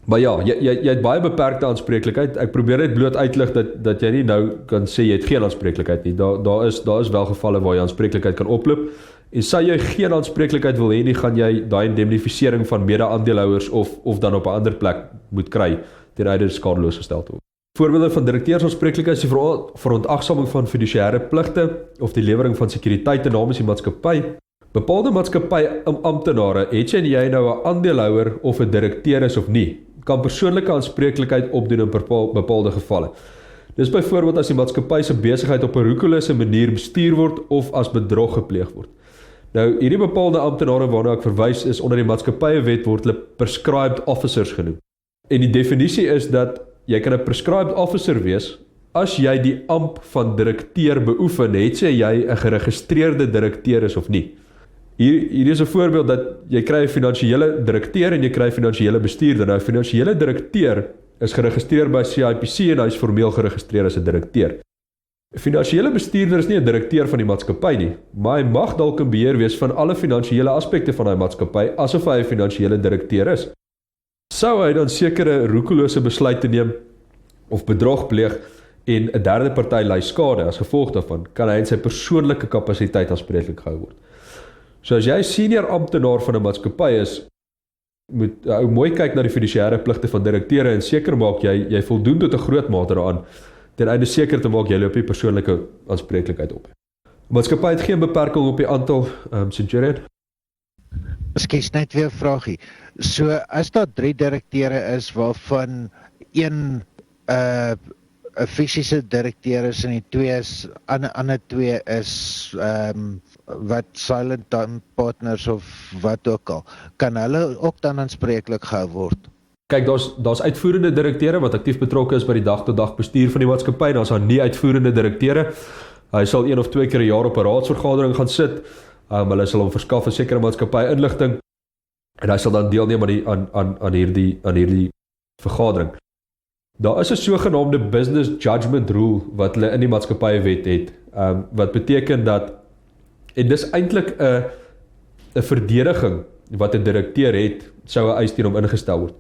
Maar ja, jy het baie beperkte aanspreeklikheid. Ek probeer net bloot uitlig dat jy nie nou kan sê jy het geen aanspreeklikheid nie. Daar is wel gevalle waar jy aanspreeklikheid kan oploop. En sou jy geen aanspreeklikheid wil hê nie, gaan jy daai indemnifisering van mede-aandeelhouers of dan op 'n ander plek moet kry ten einde skadeloos gestel te word. Voorbeelde van direkteursaanspreeklikheid is die verontagsaming van fidusiëre pligte of die lewering van sekuriteite namens die maatskappy. Bepaalde maatskappy amptenare, het jy en jy nou 'n aandeelhouer of 'n direkteur is of nie, kan persoonlike aanspreeklikheid opdoen in bepaalde gevalle. Dis byvoorbeeld as die maatskappy se besigheid op 'n roekelose manier bestuur word of as bedrog gepleeg word. Nou, hierdie bepaalde amptenare waarna ek verwys is onder die maatskappywet word hulle prescribed officers genoem. En die definisie is dat jy kan 'n prescribed officer wees as jy die amp van direkteur beoefen, het jy 'n geregistreerde direkteur is of nie. Hier is 'n voorbeeld dat jy kry 'n finansiële direkteur en jy kry 'n finansiële bestuurder. Nou, 'n finansiële direkteur is geregistreer by CIPC en hy is formeel geregistreer as 'n direkteur. 'n Finansiële bestuurder is nie 'n direkteur van die maatskappy nie, maar hy mag dalk in beheer wees van alle finansiële aspekte van daai maatskappy asof hy 'n finansiële direkteur is. Sou hy dan sekere roekelose besluite neem of bedrog pleeg en 'n derde party ly skade as gevolg daarvan, kan hy in sy persoonlike kapasiteit aanspreeklik gehou word. So as jy senior amptenaar van 'n maatskappy is, moet mooi kyk na die fidusiëre pligte van direkteure en seker maak jy voldoen tot 'n groot mate daaraan, ten einde seker te maak jy loop die persoonlike aanspreeklikheid op. Die maatskappy het geen beperking op die aantal Centurion. Ekskuus, net weer 'n vraagie. So as daar 3 direkteure is waarvan een 'n fisiese direkteur is en die twee is ander 2 is wat silent time partners of wat ook al, kan hulle ook dan aanspreeklik gehou word? Kyk, daar's uitvoerende direkteure wat aktief betrokke is by die dag-tot-dag bestuur van die maatskappy, daar's dan nie uitvoerende direkteure. Hy sal 1 of 2 keer 'n jaar op 'n raadsvergadering gaan sit. Hulle sal hom verskaf 'n sekere maatskappy inligting en hy sal dan deelneem aan hierdie vergadering. Daar is 'n sogenaamde business judgment rule wat hulle in die maatskappywet het, wat beteken dat, en dis eintlik 'n verdediging wat 'n direkteur het, sou 'n eis teen hom ingestel word.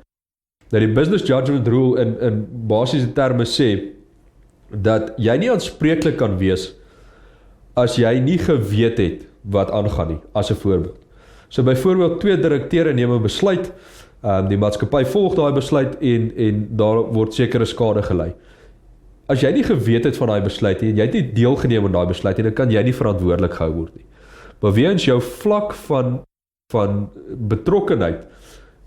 Nou die business judgment rule in basiese terme sê dat jy nie aanspreeklik kan wees as jy nie geweet het wat aangaan nie, as 'n voorbeeld. So byvoorbeeld 2 direkteure neem 'n besluit, die maatskappy volg daai besluit en daar word sekere skade gelei. As jy nie geweet het van daai besluit nie en jy het nie deelgeneem aan daai besluit nie, dan kan jy nie verantwoordelik gehou word nie. Maar weens jou vlak van betrokkenheid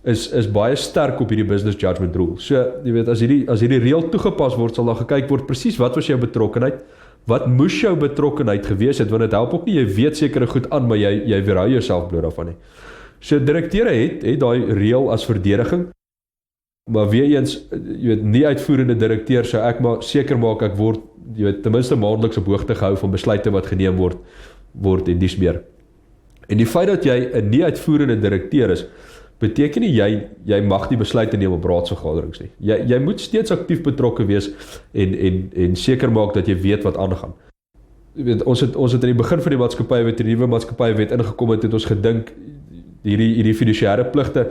is baie sterk op hierdie business judgment rule. So, jy weet, as hierdie reël toegepas word, sal daar gekyk word presies wat was jou betrokkenheid, wat moes jou betrokkenheid gewees het, want dit help ook nie, jy weet sekere goed aan, maar jy weerhou jouself bloot daarvan nie. So direkteure het daai reël as verdediging, maar weer eens, jy weet, nie uitvoerende direkteur, so ek maar seker maak ek word, jy weet, ten minste maandeliks op hoogte gehou van besluite wat geneem word en dies meer. En die feit dat jy 'n nie uitvoerende direkteur is, beteken nie jy mag nie besluite neem op raadsvergaderings nie. Jy moet steeds aktief betrokke wees en seker maak dat jy weet wat aangaan. Jy weet, ons het in die begin van die maatskappywet, die nuwe maatskappywet ingekom het ons gedink hierdie fidusiëre pligte,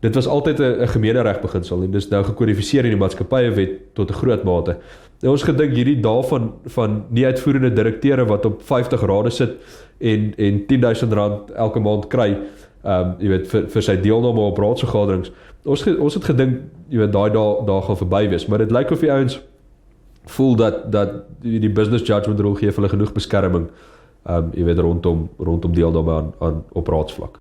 dit was altyd 'n gemeenereg beginsel en dis nou gekodifiseer in die maatskappywet tot 'n groot mate. Nou ons gedink hierdie daal van nie uitvoerende direkteure wat op 50 rade sit en R10,000 elke maand kry, jy weet, vir sy deelname op raadsvergaderings. Ons het gedink, jy weet, daai gaan verby wees, maar dit lyk of die ouens voel dat die business judgment rule gee hulle genoeg beskerming, jy weet, rondom deelname aan op raadsvlak.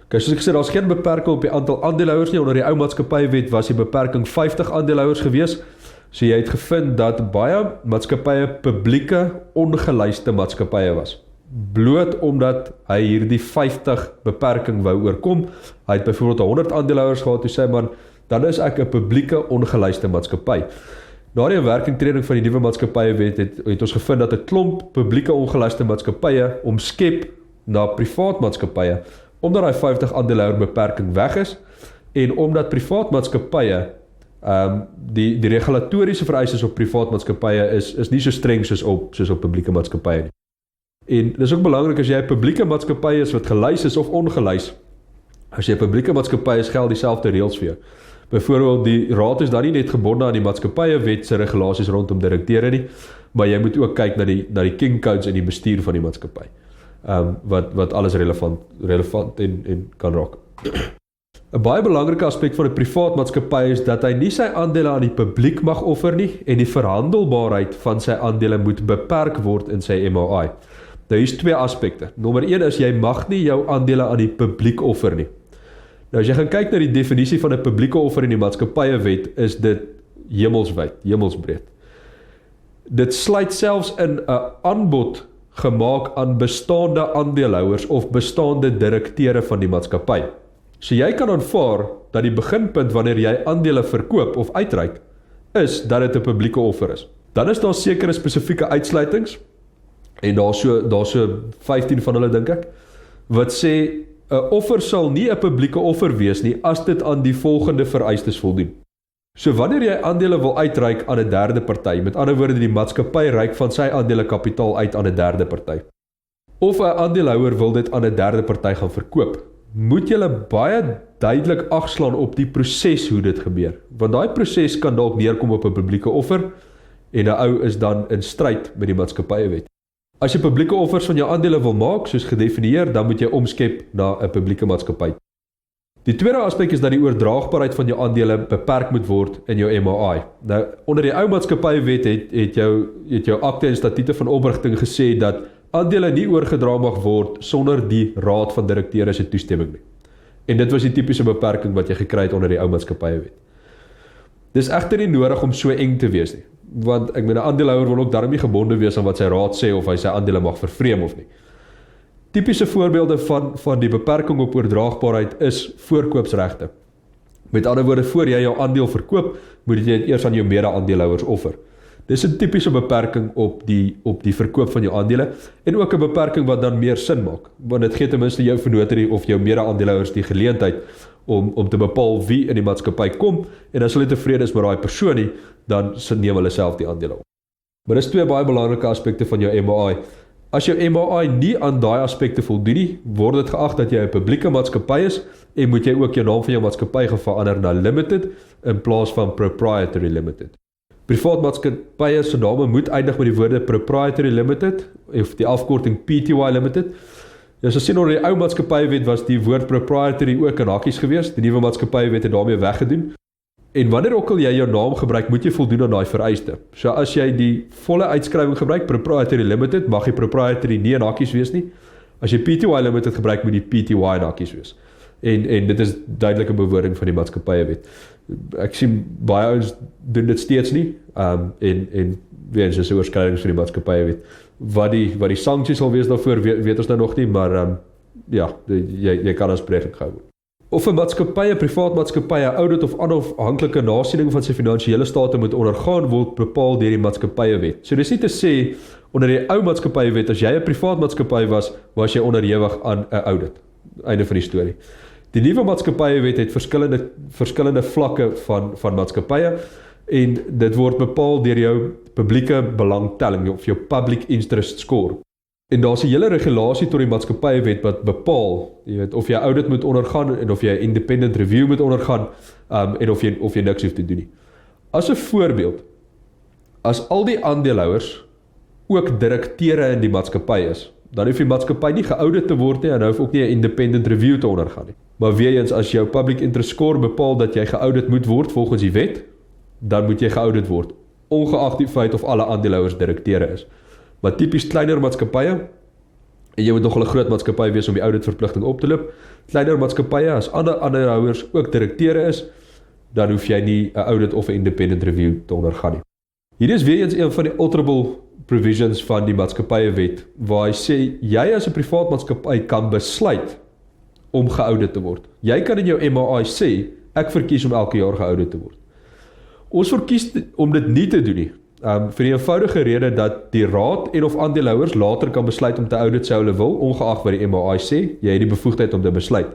Okay, soos ek sê, daar's geen beperking op die aantal aandeelhouers nie. Onder die ou maatskappywet was die beperking 50 aandeelhouers gewees. So jy het gevind dat baie maatskappye publieke ongelyste maatskappye was. bloot omdat hy hierdie 50 beperking wou oorkom. Hy het byvoorbeeld 100 aandeelhouers gehad, toe sê man, dan is ek 'n publieke ongelyste maatskappy. Na die werkingtreding van die nuwe maatskappywet het ons gevind dat 'n klomp publieke ongelyste maatskappye omskep na privaat maatskappye, omdat daai 50 aandeelhouer beperking weg is, en omdat privaat maatskappye die regulatoriese vereistes op privaat maatskappye is nie so streng soos op publieke maatskappye nie. En dis ook belangrik as jy 'n publieke maatskappy is wat gelys is of ongelys. As jy 'n publieke maatskappy is, geld dieselfde reëls vir jou. Byvoorbeeld, die raad is dan nie net gebonde aan die maatskappywet se regulasies rondom direkteure nie, maar jy moet ook kyk na die king codes in die bestuur van die maatskappy. Wat alles relevant en kan raak. 'n Baie belangrike aspek van 'n privaat maatskappy is dat hy nie sy aandele aan die publiek mag offer nie en die verhandelbaarheid van sy aandele moet beperk word in sy MOI. Nou hier is 2 aspekte. Nommer 1 is jy mag nie jou aandele aan die publiek offer nie. Nou as jy gaan kyk na die definisie van 'n publieke offer in die maatskappywet, is dit hemelsbreed. Dit sluit selfs in 'n aanbod gemaak aan bestaande aandeelhouers of bestaande direkteure van die maatskappy. So jy kan aanvaar dat die beginpunt wanneer jy aandele verkoop of uitreik, is dat dit 'n publieke offer is. Dan is daar sekere spesifieke uitsluitings, en daar so 15 van hulle dink ek, wat sê 'n offer sal nie 'n publieke offer wees nie as dit aan die volgende vereistes voldoen. So wanneer jy aandele wil uitreik aan 'n derde party, met ander woorde die maatskappy reik van sy aandelekapitaal uit aan 'n derde party, of 'n aandeelhouer wil dit aan 'n derde party gaan verkoop, moet jy baie duidelik agslaan op die proses hoe dit gebeur. Want daai proses kan dalk neerkom op 'n publieke offer, en 'n ou is dan in stryd met die maatskappywet. As jy publieke offers van jou aandele wil maak, soos gedefinieer, dan moet jy omskep na 'n publieke maatskappy. Die tweede aspek is dat die oordraagbaarheid van jou aandele beperk moet word in jou MOI. Nou, onder die ou maatskappywet het jou akte en statute van oprigting gesê dat aandele nie oorgedra mag word sonder die raad van direkteure se toestemming nie. En dit was die tipiese beperking wat jy gekry het onder die ou maatskappywet. Dis egter nie nodig om so eng te wees nie, want ek meen 'n aandeelhouer wil ook daarom nie gebonde wees aan wat sy raad sê of hy sy aandele mag vervreem of nie. Tipiese voorbeelde van die beperking op oordraagbaarheid is voorkoopsregte. Met ander woorde, voor jy jou aandeel verkoop, moet jy dit eers aan jou mede-aandeelhouers offer. Dis 'n tipiese beperking op die verkoop van jou aandele, en ook 'n beperking wat dan meer sin maak, want dit gee ten minste jou vennoterie of jou mede-aandeelhouers die geleentheid om te bepaal wie in die maatskappy kom, en as hulle tevrede is met daai persoon nie, dan neem hulle self die aandele op. Maar dis 2 baie belangrike aspekte van jou MOI. As jou MOI nie aan daai aspekte voldoen nie, word dit geag dat jy 'n publieke maatskappy is, en moet jy ook jou naam van jou maatskappy gaan verander na Limited in plaas van Proprietary Limited. Privaat maatskappye se name moet eindig met die woorde Proprietary Limited of die afkorting PTY Limited. As ons sien onder die ou maatskappywet was die woord proprietary ook in hakkies gewees, die nuwe maatskappywet het daarmee weggedoen. En wanneer ook al jy jou naam gebruik, moet jy voldoen aan daai vereiste. So as jy die volle uitskrywing gebruik, Proprietary Limited, mag die proprietary nie in hakkies wees nie. As jy PTY Limited gebruik, moet die PTY in hakkies wees. En dit is duidelike bewoording van die maatskappywet. Ek sien baie ouens doen dit steeds nie, en weens is 'n oorskryding van die maatskappywet. Wat die sanksie sal wees daarvoor, weet ons nou nog nie, maar jy kan aanspreeklik gehou word. Of 'n maatskappy, 'n privaat maatskappy, 'n audit of onafhanklike nasiening van sy finansiële state moet ondergaan word, bepaal deur die maatskappywet. So dis nie te sê onder die ou maatskappywet, as jy 'n privaat maatskappy was jy onderhewig aan 'n audit. Einde van die storie. Die nuwe maatskappywet het verskillende vlakke van maatskappye, en dit word bepaal deur jou publieke belangtelling of jou public interest score. En daar's 'n hele regulasie tot die maatskappywet wat bepaal, jy weet, of jy audit moet ondergaan en of jy 'n independent review moet ondergaan, en of jy niks hoef te doen nie. As 'n voorbeeld, as al die aandeelhouers ook direkteure in die maatskappy is, dan hoef die maatskappy nie geaudit te word nie, en hoef ook nie 'n independent review te ondergaan nie. Maar weer eens, as jou public interest score bepaal dat jy geaudit moet word volgens die wet, dan moet jy geaudit word, ongeag die feit of alle aandeelhouers direkteure is. Maar tipies kleiner maatskappye, en jy moet nog 'n groot maatskappy wees om die auditverpligting op te loop, kleiner maatskappye, as ander aandeelhouers ook direkteure is, dan hoef jy nie 'n audit of 'n independent review te ondergaan nie. Hier is weer eens een van die alterable provisions van die maatskappywet, waar hy sê, jy as 'n privaat maatskappy kan besluit om geaudit te word. Jy kan in jou MAI sê, ek verkies om elke jaar geaudit te word. Ons verkies om dit nie te doen nie, vir die eenvoudige rede dat die raad en of aandeelhouers later kan besluit om te audit sou hulle wil, ongeag wat die MAI sê, jy het die bevoegdheid om te besluit.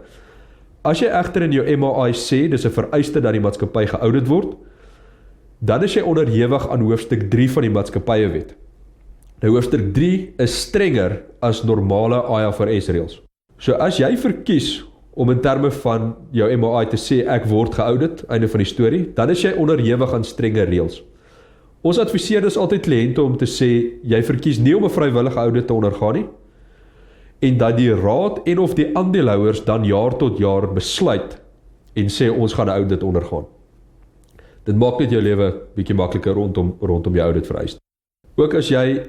As jy egter in jou MAI sê, dis 'n vereiste dat die maatskappy geaudit word, dan is jy onderhewig aan hoofstuk 3 van die maatskappywet. Nou hoofstuk 3 is strenger as normale IFRS reëls. So as jy verkies om in terme van jou MAI te sê ek word geaudit, einde van die storie, dan is jy onderhewig aan strenge reëls. Ons adviseer dus altyd kliënte om te sê jy verkies nie om 'n vrywillige audit te ondergaan nie, en dat die raad en of die aandeelhouers dan jaar tot jaar besluit en sê ons gaan 'n audit ondergaan. Dit maak net jou lewe bietjie makliker rondom jou audit vereis. Ook as jy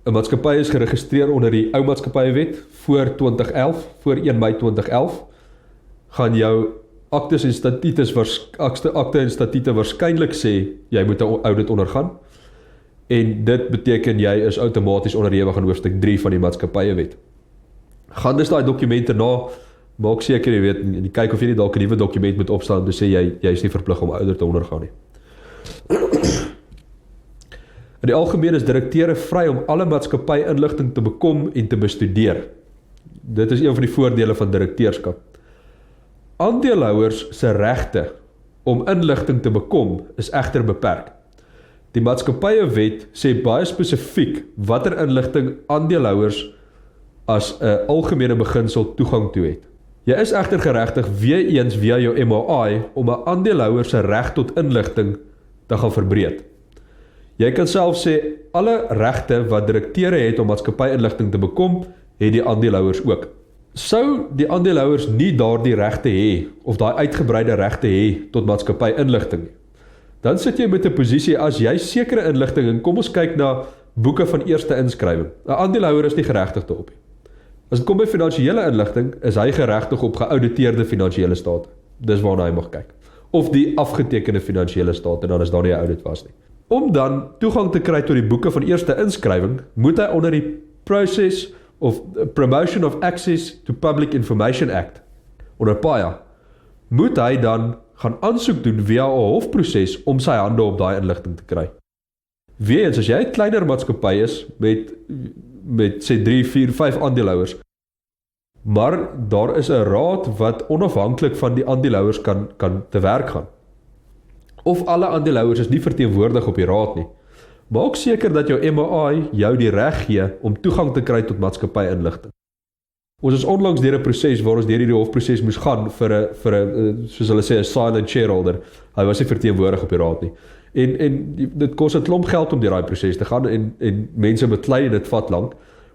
'n maatskappy is geregistreer onder die ou maatskappywet voor 2011, voor 1 Mei 2011, gaan jou akte en statute waarskynlik sê jy moet 'n audit ondergaan, en dit beteken jy is outomaties onderhewig aan hoofstuk 3 van die maatskappywet. Gaan dus daai dokumente na, maak seker jy weet, en kyk of jy nie dalk 'n nuwe dokument moet opstaan om te sê jy is nie verplig om 'n audit te ondergaan nie. In die algemeen is direkteure vry om alle maatskappy inligting te bekom en te bestudeer. Dit is een van die voordele van direkteurskap. Aandeelhouers se regte om inligting te bekom is egter beperk. Die maatskappywet sê baie spesifiek watter inligting aandeelhouers as 'n algemene beginsel toegang toe het. Jy is egter geregtig weer eens via jou MAI om 'n aandeelhouer se reg tot inligting te gaan verbreek. Jy kan self sê alle regte wat direkteure het om maatskappy-inligting te bekom, het die aandeelhouers ook. Sou die aandeelhouers nie daardie regte hê of daai uitgebreide regte hê tot maatskappy-inligting nie, dan sit jy met 'n posisie as jy sekere inligting, en kom ons kyk na boeke van eerste inskrywing. 'n Aandeelhouer is nie geregtig daarop nie. As dit kom by finansiële inligting, is hy geregtig op geauditeerde finansiële state. Dis waarna hy mag kyk. Of die afgetekende finansiële state, dan is daar nie 'n audit was nie. Om dan toegang te kry tot die boeke van eerste inskrywing, moet hy onder die Process of Promotion of Access to Public Information Act, onder PAIA, moet hy dan gaan aansoek doen via 'n hofproses om sy hande op daai inligting te kry. Weens, as jy 'n kleiner maatskappy is met sê 3, 4, 5 aandeelhouers, maar daar is 'n raad wat onafhanklik van die aandeelhouers kan te werk gaan. Of alle aandeelhouers is nie verteenwoordig op die raad nie. Maak seker dat jou MAI jou die reg gee om toegang te kry tot maatskappy-inligting. Ons is onlangs deur 'n proses waar ons deur hierdie hofproses moes gaan vir 'n soos hulle sê 'n silent shareholder. Hy was nie verteenwoordig op die raad nie. En dit kos 'n klomp geld om deur daai proses te gaan, en mense beklei en dit vat lank.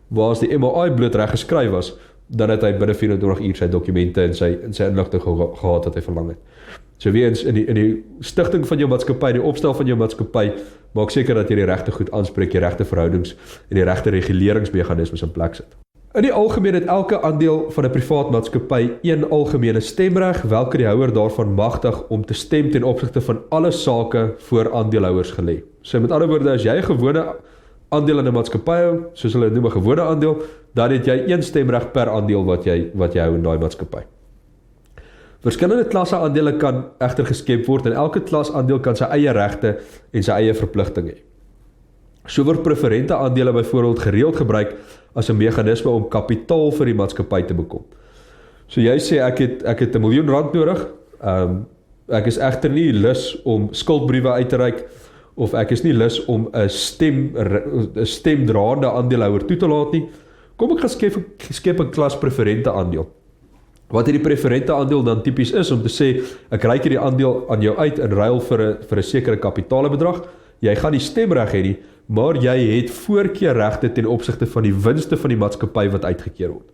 Waar as die MAI bloot reg geskryf was, dan het hy binne 24 uur sy dokumente en sy inligting gehad wat hy verlang het. So weer eens in die stigting van jou maatskappy, die opstel van jou maatskappy, maak seker dat jy die regte goed aanspreek, die regte verhoudings en die regte reguleringsmeganismes in plek sit. In die algemeen het elke aandeel van 'n privaat maatskappy een algemene stemreg, welke die houer daarvan magtig om te stem ten opsigte van alle sake voor aandeelhouers gelê. So met ander woorde, as jy 'n gewone aandeel in 'n maatskappy hou, soos hulle noem 'n gewone aandeel, dan het jy een stemreg per aandeel wat jy hou in daai maatskappy. Verskillende klasse aandele kan egter geskep word, en elke klas aandeel kan sy eie regte en sy eie verpligtinge hê. So word preferente aandele byvoorbeeld gereeld gebruik as 'n meganisme om kapitaal vir die maatskappy te bekom. So jy sê ek het R1 miljoen nodig, ek is egter nie lus om skuldbriewe uit te reik, of ek is nie lus om 'n stemdraande aandeelhouer toe te laat nie. Kom ek gaan skep 'n klas preferente aandeel. Wat hierdie preferente aandeel dan tipies is, om te sê, ek reik hierdie aandeel aan jou uit in ruil vir 'n sekere kapitaalbedrag. Jy gaan nie stemreg hê nie, maar jy het voorkeurregte ten opsigte van die winste van die maatskappy wat uitgekeer word.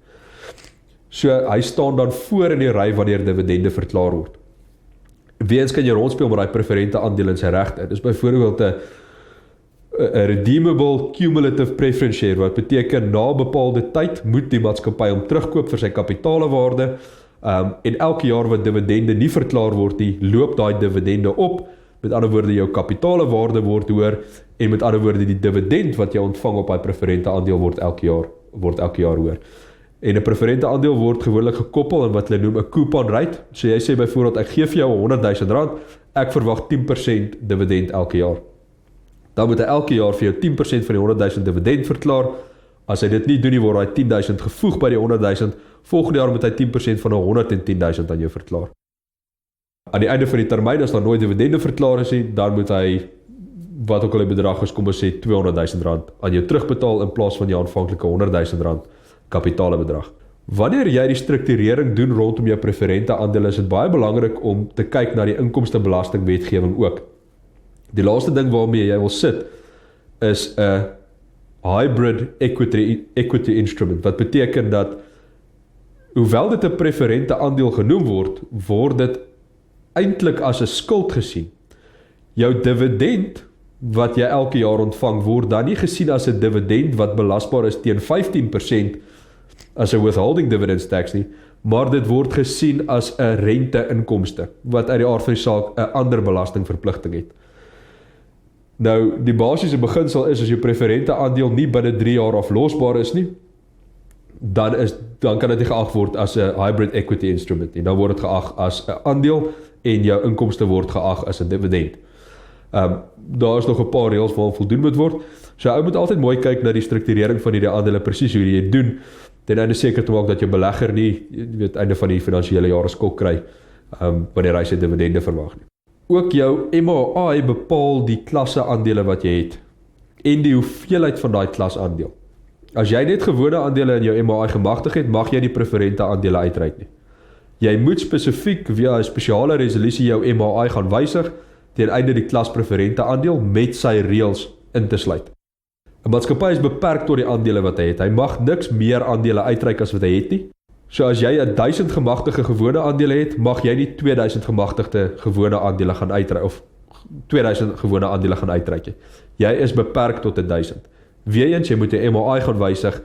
So hy staan dan voor in die ry wanneer dividende verklaar word. Weens kan jy rondspeel met daai preferente aandeel in sy regte. Dis byvoorbeeld 'n redeemable cumulative preference share, wat beteken na bepaalde tyd moet die maatskappy hom terugkoop vir sy kapitaalewaarde, en elke jaar wat dividende nie verklaar word nie, loop daai dividende op, met ander woorde jou kapitalewaarde word hoër, en met ander woorde die dividend wat jy ontvang op daai preferente aandeel word elke jaar hoër. En 'n preferente aandeel word gewoonlik gekoppel aan wat hulle noem 'n coupon rate. So jy sê byvoorbeeld, ek gee vir jou R100,000, ek verwag 10% dividend elke jaar. Dan moet hy elke jaar vir jou 10% van die 100,000 dividend verklaar. As hy dit nie doen nie, word hy 10,000 gevoeg by die 100,000. Volgende jaar moet hy 10% van 110,000 aan jou verklaar. Aan die einde van die termyn, as daar nooit dividende verklaar is nie, dan moet hy, wat ook al die bedrag is, kom ons sê R200,000 aan jou terugbetaal in plaas van jou aanvanklike R100,000 kapitalebedrag. Wanneer jy die strukturering doen rondom jou preferente aandele, is dit baie belangrik om te kyk na die inkomstebelastingwetgewing ook. Die laaste ding waarmee jy wil sit, is 'n hybrid equity instrument, wat beteken dat, hoewel dit 'n preferente aandeel genoem word, word dit eintlik as 'n skuld gesien. Jou dividend wat jy elke jaar ontvang, word dan nie gesien as 'n dividend wat belasbaar is teen 15% as 'n withholding dividends tax nie, maar dit word gesien as 'n rente-inkomste, wat uit die aard van die saak 'n ander belastingverpligting het. Nou, die basiese beginsel is, as jou preferente aandeel nie binne 3 jaar aflosbaar is nie, dan kan dit nie geag word as 'n hybrid equity instrument nie. Dan word dit geag as 'n aandeel en jou inkomste word geag as 'n dividend. Daar is nog 'n paar reëls waaraan voldoen moet word. So ou moet altyd mooi kyk na die strukturering van hierdie aandele, presies hoe jy dit doen, ten einde seker te maak dat jou belegger nie, einde van die finansiële jaar 'n skok kry, wanneer hy sy dividende verwag nie. Ook jou MAI bepaal die klasse aandele wat jy het, en die hoeveelheid van daai klas aandeel. As jy net gewone aandele in jou MAI gemagtig het, mag jy die preferente aandele uitreik nie. Jy moet spesifiek via 'n spesiale resolusie jou MAI gaan wysig, ten einde die klas preferente aandeel met sy reëls in te sluit. 'n Maatskappy is beperk tot die aandele wat hy het. Hy mag niks meer aandele uitreik as wat hy het nie. So as jy 1000 gemagtigde gewone aandele het, mag jy nie 2000 gemagtigde gewone aandele gaan uitreik, of 2000 gewone aandele gaan uitreik nie. Jy is beperk tot 1000. Weereens, jy moet jy MAI gaan wysig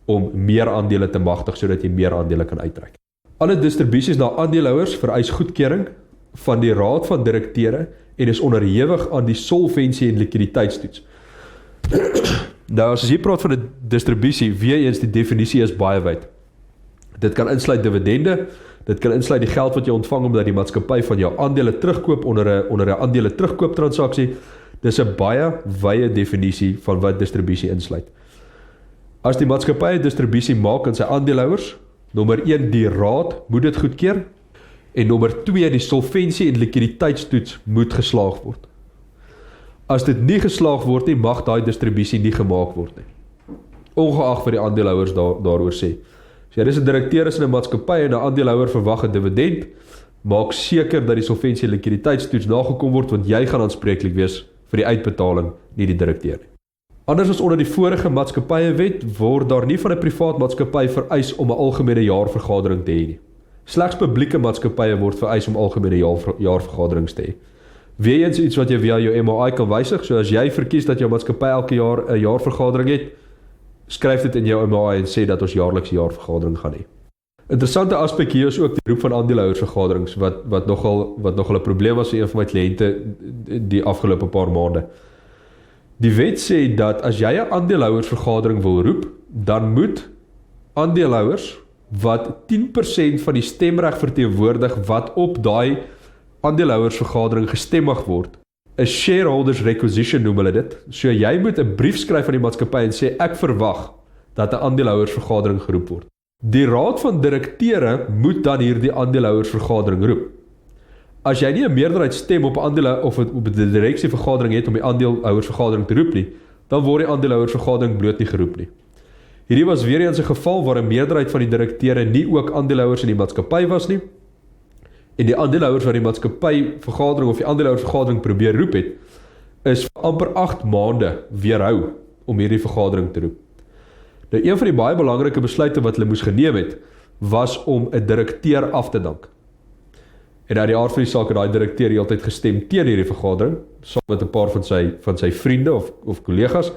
om meer aandele te magtig, sodat jy meer aandele kan uitreik. Alle distribusies na aandeelhouers vereis goedkeuring van die raad van direkteure en is onderhewig aan die solvensie en likwiditeitstoets. Nou, as jy praat van 'n distribusie, weereens die definisie is baie wyd. Dit kan insluit dividende, dit kan insluit die geld wat jy ontvang omdat die maatskappy van jou aandele terugkoop onder 'n aandele terugkoop transaksie. Dis 'n baie wye definisie van wat distribusie insluit. As die maatskappy 'n distribusie maak aan sy aandeelhouers, nommer 1, die raad moet dit goedkeur, en nommer 2, die solvensie en likwiditeitstoets moet geslaag word. As dit nie geslaag word nie, mag daai distribusie nie gemaak word nie. Ongeag wat die aandeelhouers daaroor sê. As jy is 'n direkteur in 'n maatskappy en 'n aandeelhouer verwag 'n dividend, maak seker dat die solvensie en likwiditeitstoets nagekom word, want jy gaan aanspreeklik wees vir die uitbetaling, nie die direkteur nie. Anders as onder die vorige maatskappye-wet, word daar nie van 'n privaat maatskappy vereis om 'n algemene jaarvergadering te hê nie. Slegs publieke maatskappye word vereis om algemene jaarvergaderings te hê. Weereens iets wat jy via jou MAI kan wysig, so as jy verkies dat jou maatskappy elke jaar 'n jaarvergadering het, skryf dit in jou MAI en sê dat ons jaarliks jaarvergadering gaan hê. Interessante aspek hier is ook die roep van aandeelhouersvergaderings, wat nogal 'n probleem was vir een van my kliënte die afgelope paar maande. Die wet sê dat as jy 'n aandeelhouersvergadering wil roep, dan moet aandeelhouers wat 10% van die stemreg verteenwoordig wat op daai aandeelhouersvergadering gestem mag word, 'n shareholders requisition noem hulle dit. So jy moet 'n brief skryf aan die maatskappy en sê ek verwag dat 'n aandeelhouersvergadering geroep word. Die raad van direkteure moet dan hierdie aandeelhouersvergadering roep. As jy nie 'n meerderheid stem op 'n op 'n direksievergadering het om die aandeelhouersvergadering te roep nie, dan word die aandeelhouersvergadering bloot nie geroep nie. Hierdie was weer eens 'n geval waar 'n meerderheid van die direkteure nie ook aandeelhouers in die maatskappy was nie. En die aandeelhouers wat die maatskappy vergadering of die aandeelhouersvergadering probeer roep het, is vir amper 8 maande weerhou om hierdie vergadering te roep. Nou, een van die baie belangrike besluite wat hulle moes geneem het, was om 'n direkteur af te dank. En uit die aard van die saak het daai direkteur die altyd gestem teen hierdie vergadering, saam met 'n paar van sy vriende of kollegas.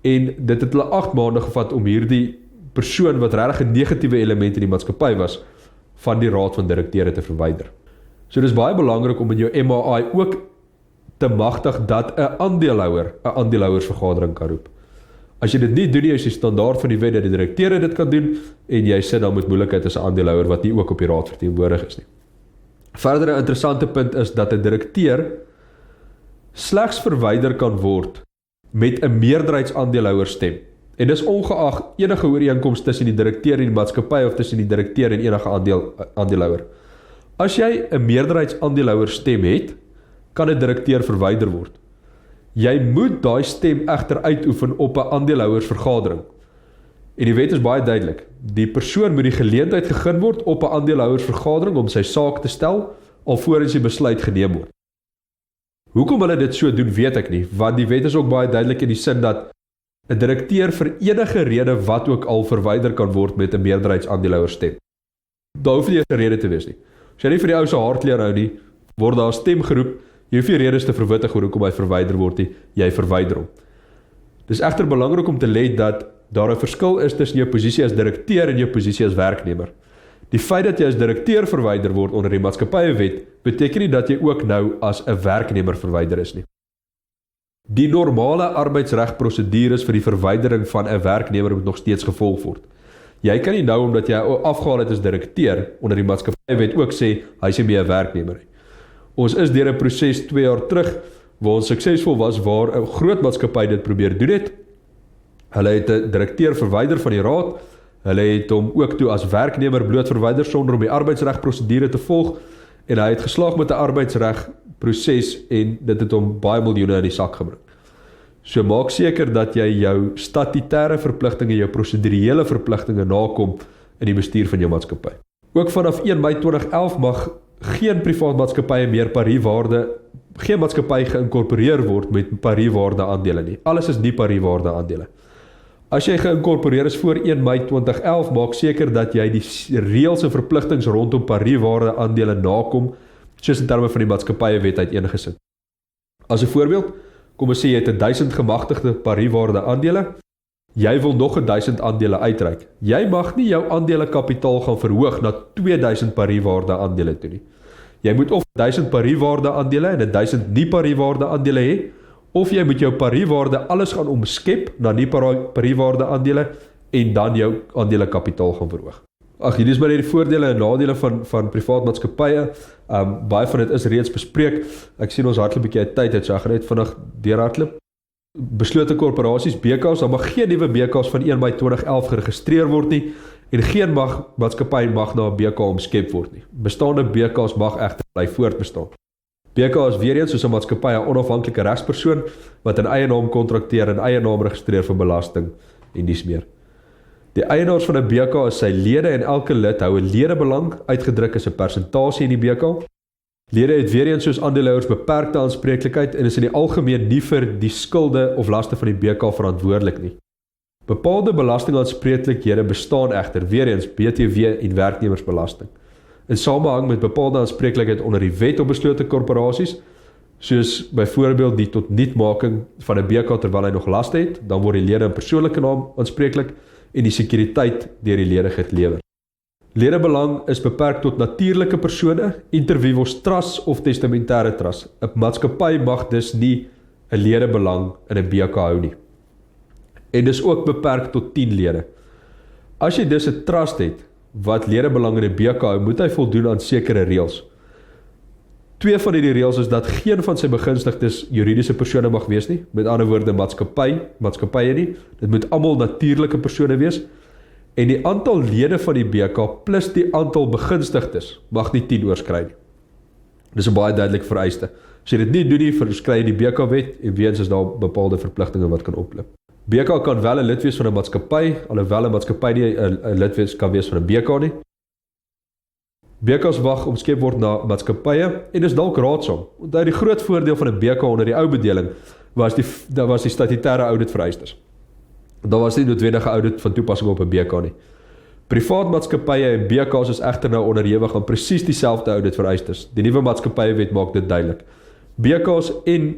En dit het hulle 8 maande gevat om hierdie persoon wat regtig 'n negatiewe element in die maatskappy was, van die raad van direkteure te verwyder. So dis baie belangrik om in jou MAI ook te magtig dat 'n aandeelhouer 'n aandeelhouersvergadering kan roep. As jy dit nie doen nie, is die standaard van die wet dat die direkteure dit kan doen en jy sit dan met moeilikheid as 'n aandeelhouer wat nie ook op die raad verteenwoordig is nie. Verder 'n interessante punt is dat 'n direkteur slegs verwyder kan word met 'n meerderheidsaandeelhouer stem. En dis ongeag enige ooreenkoms tussen die direkteur en die maatskappy of tussen die direkteur en enige aandeelhouer. As jy 'n meerderheidsaandeelhouer stem het, kan 'n direkteur verwyder word. Jy moet daai stem egter uitoefen op 'n aandeelhouersvergadering. En die wet is baie duidelik. Die persoon moet die geleentheid gegee word op 'n aandeelhouersvergadering om sy saak te stel alvorens die besluit geneem word. Hoekom hulle dit so doen, weet ek nie, want die wet is ook baie duidelik in die sin dat 'n direkteur vir enige rede wat ook al verwyder kan word met 'n meerderheidsaandeelhouer stem. Daar hoef nie 'n rede te wees nie. As jy nie vir die ou se hartleer hou nie, word daar 'n stem geroep, jy hoef nie redes te verwittig oor hoekom hy verwyder word nie, jy verwyder hom. Dis egter belangrik om te let dat daar 'n verskil is tussen jou posisie as direkteur en jou posisie as werknemer. Die feit dat jy as direkteur verwyder word onder die maatskappywet, beteken nie dat jy ook nou as 'n werknemer verwyder is nie. Die normale arbeidsregprosedures vir die verwydering van 'n werknemer moet nog steeds gevolg word. Jy kan nie nou, omdat jy afgehaal het as direkteur, onder die maatskappywet ook sê, hy is nie meer 'n werknemer nie. Ons is deur 'n proses 2 jaar terug, waar ons suksesvol was, waar 'n groot maatskappy dit probeer doen het. Hulle het 'n direkteur verwyder van die raad, hulle het hom ook toe as werknemer bloot verwyder sonder om die arbeidsregprosedure te volg, en hy het geslaag met 'n arbeidsregproses en dit het hom baie miljoene in die sak gebring. So maak seker dat jy jou statutêre verpligtinge, jou prosedurele verpligtinge nakom in die bestuur van jou maatskappy. Ook vanaf 1 Mei 2011 mag geen privaat maatskappye meer pariewaarde, geen maatskappy geïnkorporeer word met pariewaarde aandele nie. Alles is nie pariewaarde aandele. As jy geïnkorporeer is voor 1 Mei 2011, maak seker dat jy die reëls en verpligtings rondom pariewaarde aandele nakom, soos in terme van die maatskappywet uiteengesit. As 'n voorbeeld, kom ons sê jy het 1000 gemagtigde pariewaarde aandele, jy wil nog 1000 aandele uitreik. Jy mag nie jou aandelekapitaal gaan verhoog na 2000 pariewaarde aandele toe nie. Jy moet of 1000 pariewaarde aandele en 1000 nie pariewaarde aandele hê, of jy moet jou pariewaarde alles gaan omskep na nie pariewaarde aandele en dan jou aandelekapitaal gaan verhoog. Ag, hier is maar die voordele en nadele van privaat maatskappye. Baie van dit is reeds bespreek. Ek sien ons hardloop 'n bietjie uit tyd het, so ek gaan net vinnig deurhardloop. Beslote korporasies, BK's, daar mag geen nuwe BK's van 1 Mei 2011 geregistreer word nie en geen maatskappy mag na 'n BK omskep word nie. Bestaande BK's mag egter bly voortbestaan. BK is weer eens soos 'n maatskappy 'n onafhanklike regspersoon wat in eie naam kontrakteer en eie naam registreer vir belasting en dies meer. Die eienaars van 'n BK is sy lede en elke lid hou 'n ledebelang uitgedruk as 'n persentasie in die BK. Lede het weer eens soos aandeelhouers beperkte aanspreeklikheid en is in die algemeen nie vir die skulde of laste van die BK verantwoordelik nie. Bepaalde belastingaanspreeklikhede bestaan egter weer eens BTW en werknemersbelasting. In samehang met bepaalde aanspreeklikheid onder die wet op beslote korporasies, soos byvoorbeeld die tot nietmaking van 'n BK terwyl hy nog laste het, dan word die lede in persoonlike naam aanspreeklik en die sekuriteit deur die lede gelewer. Ledebelang is beperk tot natuurlike persone, inter vivos trusts of testamentêre trusts. 'n Maatskappy mag dus nie 'n ledebelang in 'n BK hou nie. En dis ook beperk tot 10 lede. As jy dus 'n trust het wat ledebelang in 'n BK hou, moet hy voldoen aan sekere reëls. 2 van hierdie reëls is dat geen van sy begunstigdes juridiese persone mag wees nie, met ander woorde maatskappye nie. Dit moet almal natuurlike persone wees. En die aantal lede van die BK plus die aantal begunstigdes mag nie 10 oorskry nie. Dis 'n baie duidelike vereiste. As jy dit nie doen nie, verskry jy die BK-wet en weens is daar bepaalde verpligtinge wat kan oploop. BK kan wel 'n lid wees van 'n maatskappy, alhoewel 'n maatskappy nie 'n lid kan wees van 'n BK nie. BK's mag omskep word na maatskappye en is dalk raadsaam. Onthou die groot voordeel van 'n BK onder die ou bedeling was die statutêre audit vereistes. Daar was nie noodwendige audit van toepassing op 'n BK nie. Privaat maatskappye en BK's is egter nou onderhewig aan presies dieselfde audit vereistes. Die nuwe maatskappywet maak dit duidelik. BK's en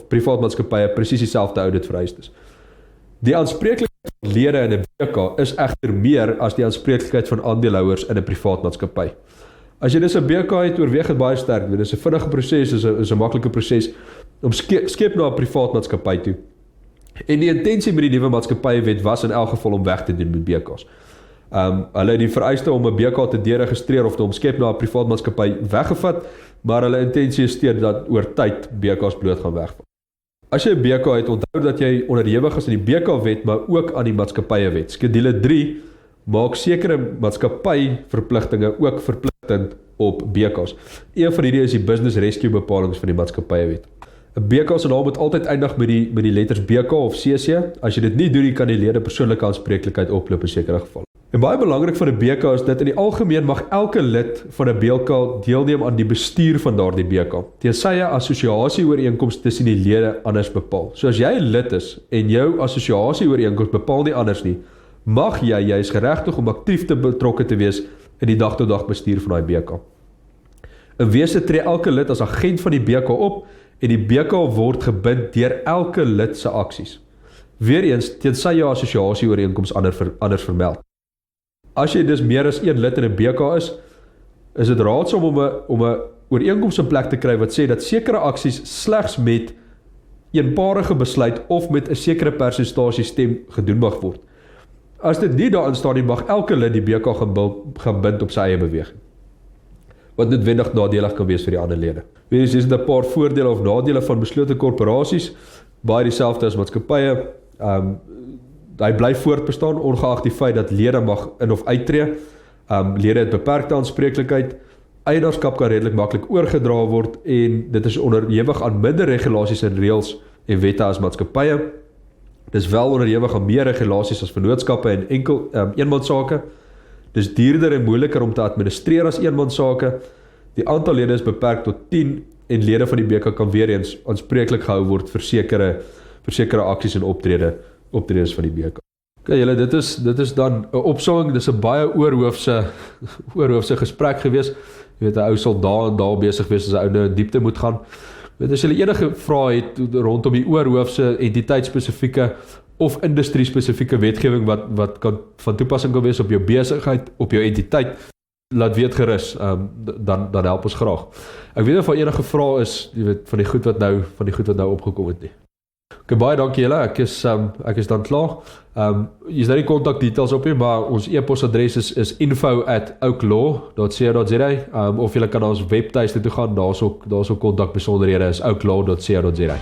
privaat maatskappye presies dieselfde audit vereistes. Die aanspreeklikheid van lede in 'n BK is egter meer as die aanspreeklikheid van aandeelhouers in 'n privaat maatskappy. As jy dus 'n BK het, oorweeg dit baie sterk. Dit is 'n vinnige proses, is 'n maklike proses om skep na 'n privaat maatskappy toe. En die intensie met die nuwe maatskappywet was in elk geval om weg te doen met BK's. Hulle het die vereiste om 'n BK te deregistreer of te omskep na 'n privaat maatskappy weggevat, maar hulle intensie is steeds dat oor tyd BK's bloot gaan wegval. As jy 'n BK het, onthou dat jy onderhewig is aan die BK-wet, maar ook aan die maatskappywet. Skedule 3 maak sekere maatskappyverpligtinge ook verpligtend op BK's. Een van hierdie is die business rescue bepalings van die maatskappywet. 'n BK se naam moet altyd eindig met die letters BK of CC. As jy dit nie doen, kan die lede persoonlike aanspreeklikheid oploop in sekere gevalle. En baie belangrik vir 'n BK is dat in die algemeen mag elke lid van 'n BK deelneem aan die bestuur van daardie BK, tensy 'n assosiasieooreenkoms tussen die lede anders bepaal. So as jy 'n lid is en jou assosiasieooreenkoms bepaal nie anders nie, mag jy is geregtig om aktief te betrokke te wees in die dag-tot-dag bestuur van daai BK. In wese tree elke lid as agent van die BK op en die BK word gebind deur elke lid se aksies. Weereens, tensy jou assosiasieooreenkoms anders vermeld. As jy dus meer as een lid in 'n BK is dit raadsaam om 'n ooreenkoms in plek te kry wat sê dat sekere aksies slegs met eenparige besluit of met 'n sekere persentasie stem gedoen mag word. As dit nie daarin staan nie, mag elke lid die BK gaan bind op sy eie beweging, wat noodwendig nadelig kan wees vir die ander lede. Wees is 'n paar voordele of nadele van beslote korporasies, baie dieselfde as maatskappye. Hy bly voortbestaan ongeag die feit dat lede mag in of uittreë. Lede het beperkte aanspreeklikheid. Eienaarskap kan redelik maklik oorgedra word en dit is onderhewig aan minder regulasies en reëls en wette as maatskappye. Dis wel onderhewig aan meer regulasies as vennootskappe en eenmansake. Dis duurder en moeiliker om te administreer as eenmansake. Die aantal lede is beperk tot 10 en lede van die BK kan weer eens aanspreeklik gehou word vir sekere aksies en optredes van die BK. Okay, julle, dit is dan 'n opsomming. Dis 'n baie oorhoofse gesprek gewees. Jy weet, 'n ou sal daar besig wees as 'n ou nou in diepte moet gaan. Weet, as julle enige vrae het rondom die oorhoofse entiteitspesifieke of industrie-spesifieke wetgewing wat kan van toepassing kan wees op jou besigheid, op jou entiteit, laat weet gerus, dan help ons graag. Ek weet of daar enige vrae is, jy weet, van die goed wat nou opgekom het nie. Okay, baie dankie julle, ek is dan klaar. Hier is nou die kontak details op hier, maar ons e-posadres is info@ouklaw.co.za, of julle kan na ons webtuiste toe gaan, daar's ook kontak besonderhede is ouklaw.co.za.